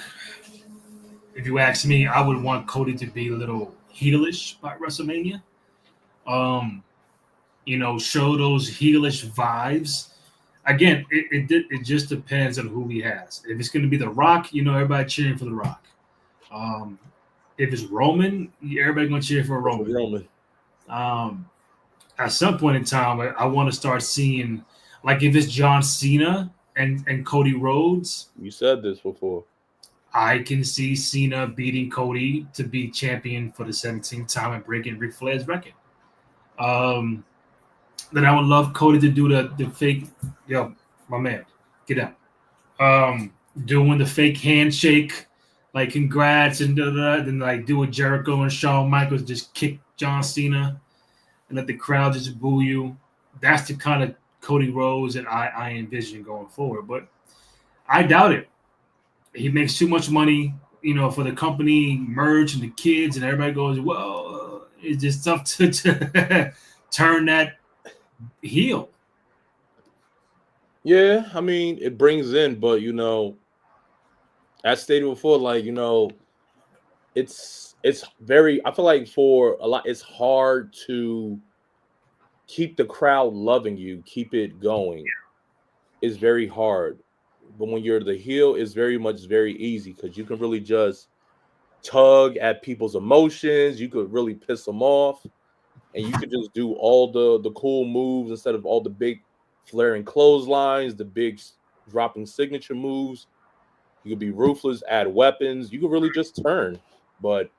if you ask me, I would want Cody to be a little heelish by WrestleMania. Um, show those heelish vibes. Again, it just depends on who he has. If it's going to be The Rock, everybody cheering for The Rock. If it's Roman, everybody going to cheer for Roman. At some point in time, I want to start seeing, like, if it's John Cena and Cody Rhodes. You said this before. I can see Cena beating Cody to be champion for the 17th time and breaking Ric Flair's record. Then I would love Cody to do the fake, yo, my man, get out. Doing the fake handshake, like congrats and then like do a Jericho and Shawn Michaels, just kick John Cena and let the crowd just boo you. That's the kind of Cody Rhodes that I envision going forward. But I doubt it. He makes too much money, for the company merge and the kids, and everybody goes, well, it's just tough to turn that heel. Yeah, I mean, it brings in, but as stated before, like, it's very, I feel like for a lot, it's hard to keep the crowd loving you, keep it going. It's very hard. But when you're the heel, it's very easy because you can really just tug at people's emotions. You could really piss them off, and you could just do all the cool moves instead of all the big flaring clotheslines, the big dropping signature moves. You could be ruthless, add weapons. You could really just turn. But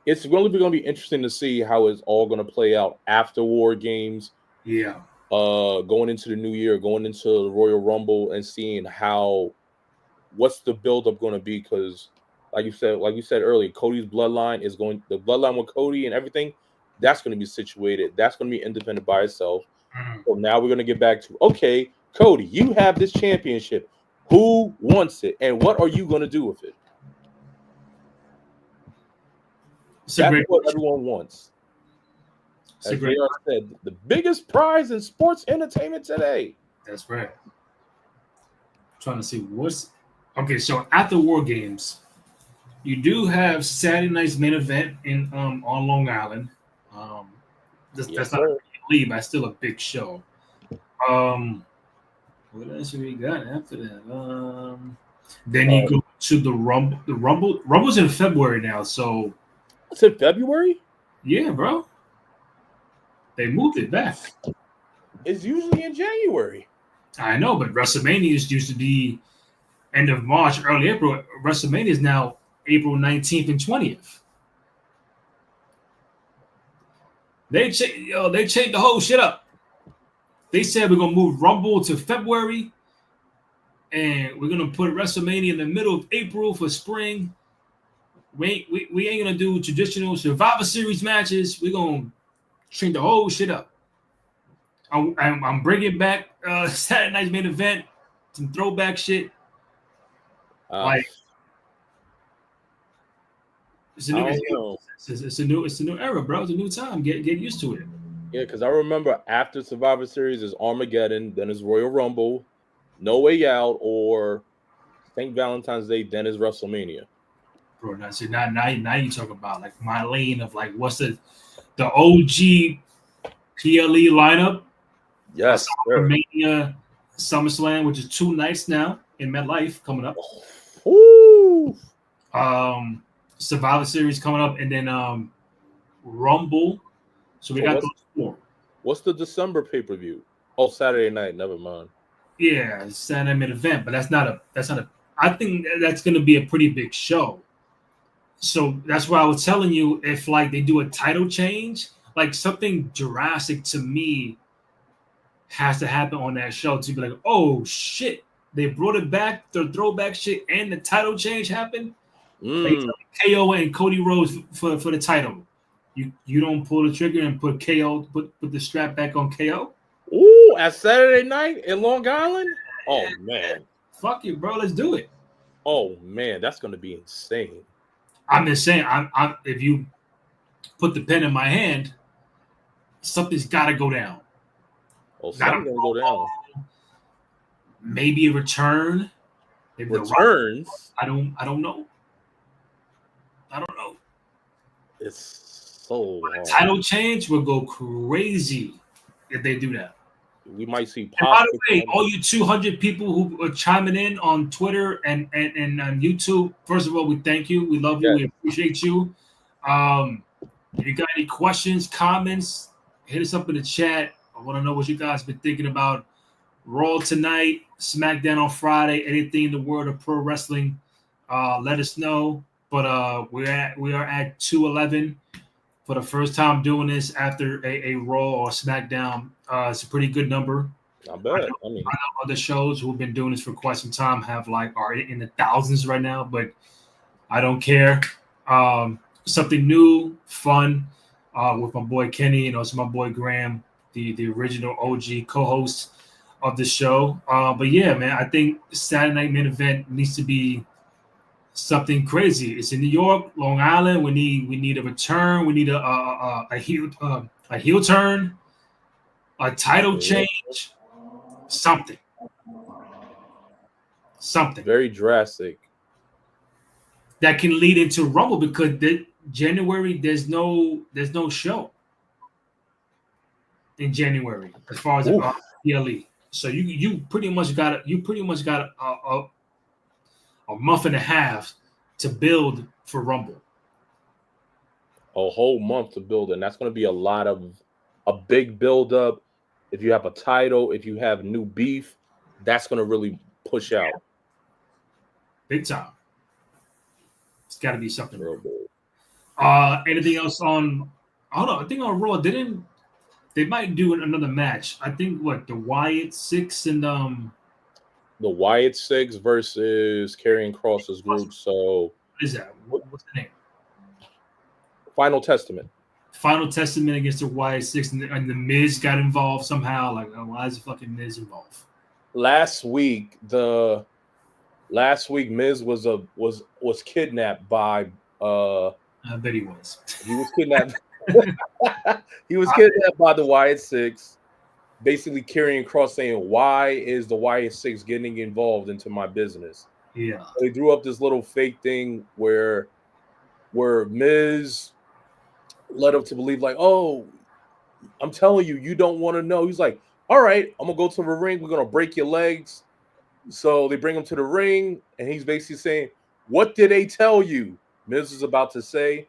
it's really going to be interesting to see how it's all going to play out after WarGames. Yeah. Going into the new year, going into the Royal Rumble, and seeing what's the buildup going to be, because like you said earlier, Cody's bloodline the bloodline with Cody and everything, that's going to be situated. That's going to be independent by itself. So now we're going to get back to, okay, Cody, you have this championship. Who wants it, and what are you going to do with it? That's what everyone wants. As JR said, the biggest prize in sports entertainment today. That's right. Trying to see okay. So after WarGames, you do have Saturday night's main event in on Long Island. That's not a lead, but still a big show. What else we got after that? Then you go to the Rumble. The Rumble's in February now, so it's in February. Yeah, bro. They moved it back. It's usually in January. I know, but WrestleMania used to be end of March, early April. WrestleMania is now April 19th and 20th. They changed the whole shit up. They said we're gonna move Rumble to February, and we're gonna put WrestleMania in the middle of April for spring. We ain't gonna do traditional Survivor Series matches. We're gonna change the whole shit up. I'm bringing back Saturday night's main event, some throwback shit. It's a new era, bro. It's a new time. Get used to it. Yeah, because I remember after Survivor Series is Armageddon, then is Royal Rumble, No Way Out, or St. Valentine's Day, then is WrestleMania. Bro, now you talk about like my lane of like what's the OG PLE lineup. Yes, WrestleMania, SummerSlam, which is 2 nights now in MetLife coming up. Ooh. Survivor Series coming up, and then Rumble. So we got those 4. What's the December pay-per-view? Oh, Saturday night. Never mind. Yeah, Saturday night event, but that's not a. I think that's going to be a pretty big show. So that's why I was telling you, if like they do a title change, like something drastic to me has to happen on that show to be like, oh shit, they brought it back, the throwback shit, and the title change happened. Like KO and Cody Rhodes for the title. You don't pull the trigger and put KO, put the strap back on KO. Ooh, at Saturday night in Long Island? Oh man. Fuck it, bro. Let's do it. Oh man, that's gonna be insane. I'm just saying. If you put the pen in my hand, something's got to go down. Oh, Not a something's gonna go down. maybe a return. Maybe Returns. I don't know. I don't know. It's so But a hard. title change will go crazy if they do that. We might see. And by the way, all you 200 people who are chiming in on Twitter and on YouTube, first of all, we thank you. We love you. Yes. We appreciate you. If you got any questions, comments, hit us up in the chat. I want to know what you guys been thinking about Raw tonight, SmackDown on Friday, anything in the world of pro wrestling. Let us know. But we are at 211 for the first time doing this after a Raw or SmackDown. It's a pretty good number. Not bad. I know other shows who've been doing this for quite some time are in the thousands right now, but I don't care. Something new, fun, with my boy Kenny and also my boy Graham, the original OG co-host of the show. But yeah, man, I think Saturday Night Main Event needs to be something crazy. It's in New York, Long Island. We need a return. We need a heel turn, a title change, something very drastic that can lead into Rumble, because January there's no show in January as far as PLE. So you pretty much got a month and a half to build for Rumble. A whole month to build, and that's going to be a big build up. If you have a title, if you have new beef, that's going to really push out big time. It's got to be something real big. Anything else on? I don't know. I think on Raw they might do another match. I think the Wyatt Six and the Wyatt Six versus Karrion Kross's group. So what is that? What's the name? Final Testament. Final Testament against the Wyatt Six, and the Miz got involved somehow. Like, why is the fucking Miz involved? Last week Miz was kidnapped by. I bet he was. He was kidnapped. He was kidnapped by the Wyatt Six. Basically, Karrion Kross saying, "Why is the Wyatt Six getting involved into my business?" Yeah, so they drew up this little fake thing where Miz led up to believe, like, "Oh, I'm telling you, you don't want to know." He's like, "All right, I'm gonna go to the ring. We're gonna break your legs." So they bring him to the ring, and he's basically saying, "What did they tell you?" Miz is about to say.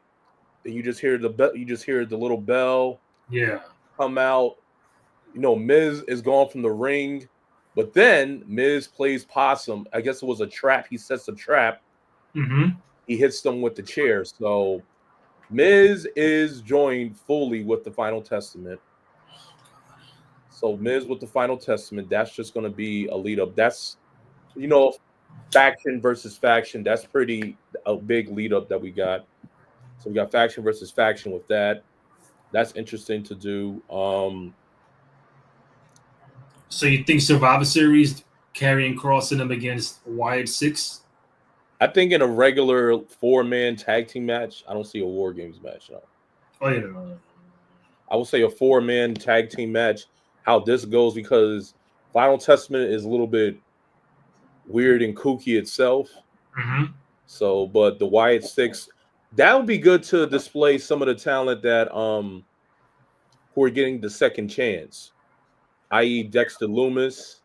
Then you just hear the little bell. Yeah. Come out. Miz is gone from the ring, but then Miz plays possum. I guess it was a trap. He sets a trap. Mm-hmm. He hits them with the chair. So Miz is joined fully with the Final Testament. So Miz with the Final Testament, that's just going to be a lead up. That's, faction versus faction. That's a big lead up that we got. So we got faction versus faction with that. That's interesting to do. So you think Survivor Series, Karrion Kross in them against Wyatt Six? I think in a regular 4-man tag team match, I don't see a WarGames match. No. Oh yeah. No. I would say a 4-man tag team match. How this goes, because Final Testament is a little bit weird and kooky itself. Mm-hmm. So, but the Wyatt Six, that would be good to display some of the talent that who are getting the second chance, i.e. Dexter Lumis.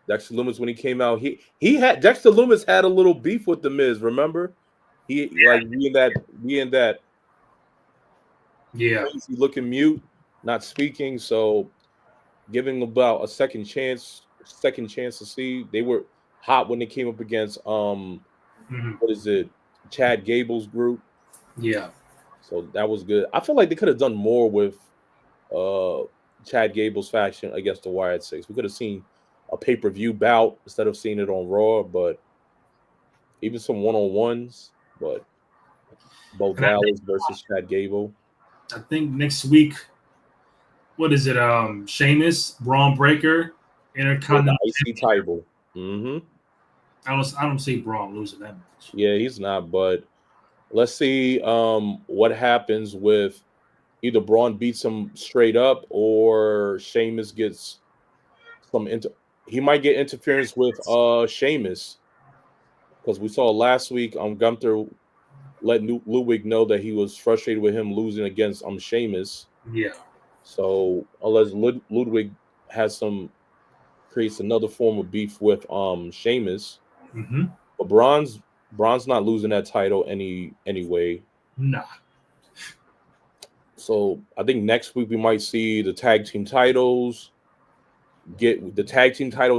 Dexter Lumis, when he came out, Dexter Lumis had a little beef with the Miz. Remember, we in that crazy looking mute, not speaking. So, giving about a second chance to see. They were hot when they came up against what is it, Chad Gable's group. Yeah. So that was good. I feel like they could have done more with Chad Gable's faction against the Wyatt Six. We could have seen a pay-per-view bout instead of seeing it on Raw, but even some one-on-ones. But Bo Dallas versus Chad Gable. I think next week, what is it? Sheamus, Braun Breaker, Intercontinental IC title. Mm-hmm. I don't see Braun losing that match. Yeah, he's not. But let's see what happens with either Braun beats him straight up or Sheamus gets some he might get interference with Sheamus, because we saw last week Gunther let Ludwig know that he was frustrated with him losing against Sheamus. Yeah. So unless Ludwig has creates another form of beef with Sheamus, Mm-hmm. but Braun's not losing that title anyway. Nah. So I think next week we might see the tag team titles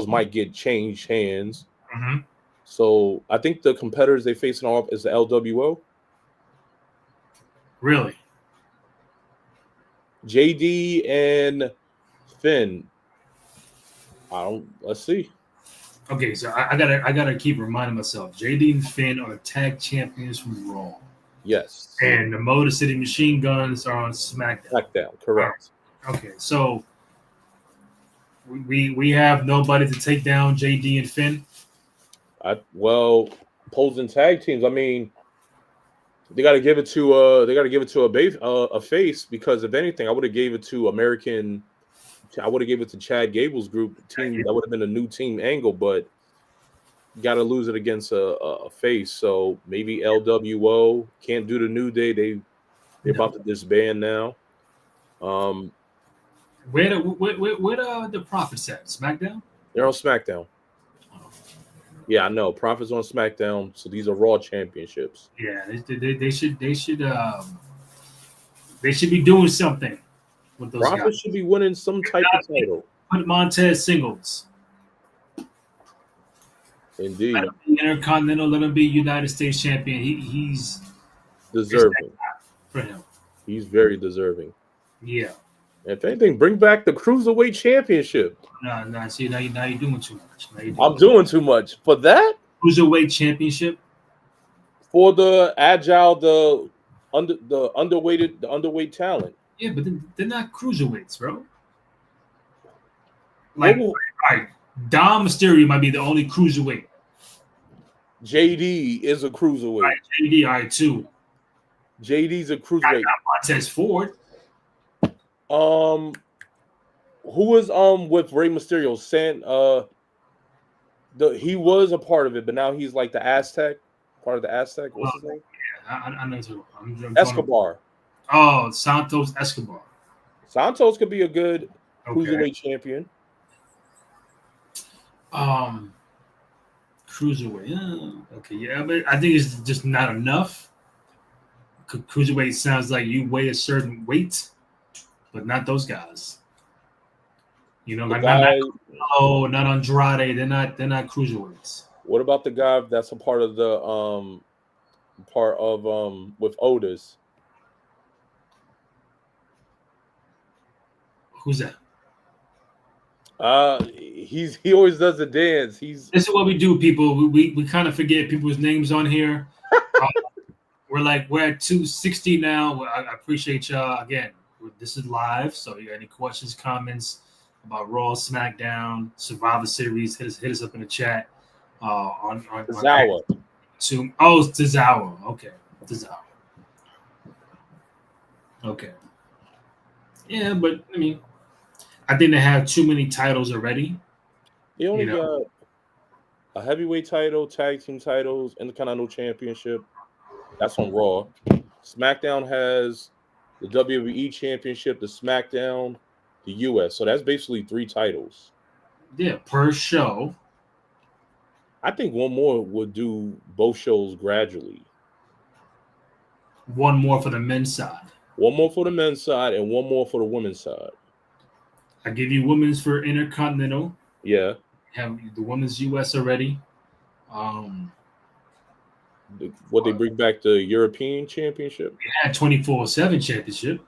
might get changed hands. Mm-hmm. So I think the competitors they facing off is the LWO. Really? JD and Finn. Let's see. Okay, so I gotta keep reminding myself. JD and Finn are tag champions from Raw. Yes. And the Motor City Machine Guns are on SmackDown. Correct. Okay, so we have nobody to take down JD and Finn. Opposing tag teams. I mean, they got to give it to a face, because if anything, I would have gave it to Chad Gable's group team. That would have been a new team angle, but got to lose it against a face. So maybe LWO can't do the New Day. They're about to disband now. Where the Profits at? SmackDown? They're on SmackDown. Yeah, I know. Profits on SmackDown. So these are Raw championships. Yeah, they should be doing something with those Profits guys. should be winning some type of title. Put Montez singles. Indeed. Let him be Intercontinental. Let him be United States champion. He's deserving for him. He's very deserving. Yeah. If anything, bring back the Cruiserweight Championship. No. See, now you're doing too much. I'm doing too much. For that? Cruiserweight Championship? For the agile, the underweight talent. Yeah, but they're not cruiserweights, bro. Like, right, Dom Mysterio might be the only cruiserweight. JD is a cruiserweight. Right, JD, all right, too. JD's a cruiserweight. Montez Ford. Who was with Rey Mysterio? He was a part of it, but now he's like the Aztec, part of the Aztec. What's his name? Yeah, I know too. Escobar. Oh, Santos Escobar. Santos could be a good cruiserweight champion. Cruiserweight. Okay, yeah, but I think it's just not enough. Cruiserweight sounds like you weigh a certain weight, but not those guys. You know, like not Andrade. They're not cruiserweights. What about the guy that's a part of the with Otis? Who's that? He always does the dance. This is what we do, people. We kind of forget people's names on here. We're at 260 now. I appreciate y'all. Again, this is live, so you got any questions, comments about Raw, SmackDown, Survivor Series, hit us up in the chat. On Tozawa. Tozawa. Okay, Tozawa. Okay. Yeah, but I mean, I think they have too many titles already. They only got a heavyweight title, tag team titles, Intercontinental Championship. That's on Raw. SmackDown has the WWE Championship, the SmackDown, the US. So that's basically 3 titles. Yeah, per show. I think one more would do both shows gradually. One more for the men's side. One more for the men's side and one more for the women's side. I give you women's for Intercontinental. Yeah. Have the women's US already. They bring back the European Championship? They had 24/7 championship.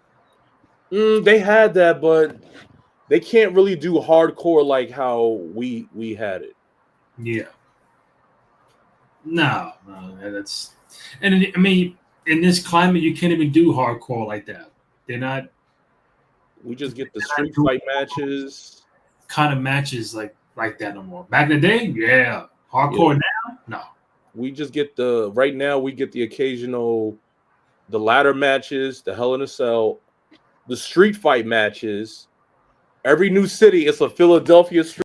They had that, but they can't really do hardcore like how we had it. Yeah. No, that's, and I mean, in this climate, you can't even do hardcore like that. They're not. We just get the street fight matches. Kind of matches like like that no more. Back in the day, yeah. Hardcore now, no. We just get right now we get the occasional, the ladder matches, the Hell in a Cell, the street fight matches. Every new city, it's a Philadelphia street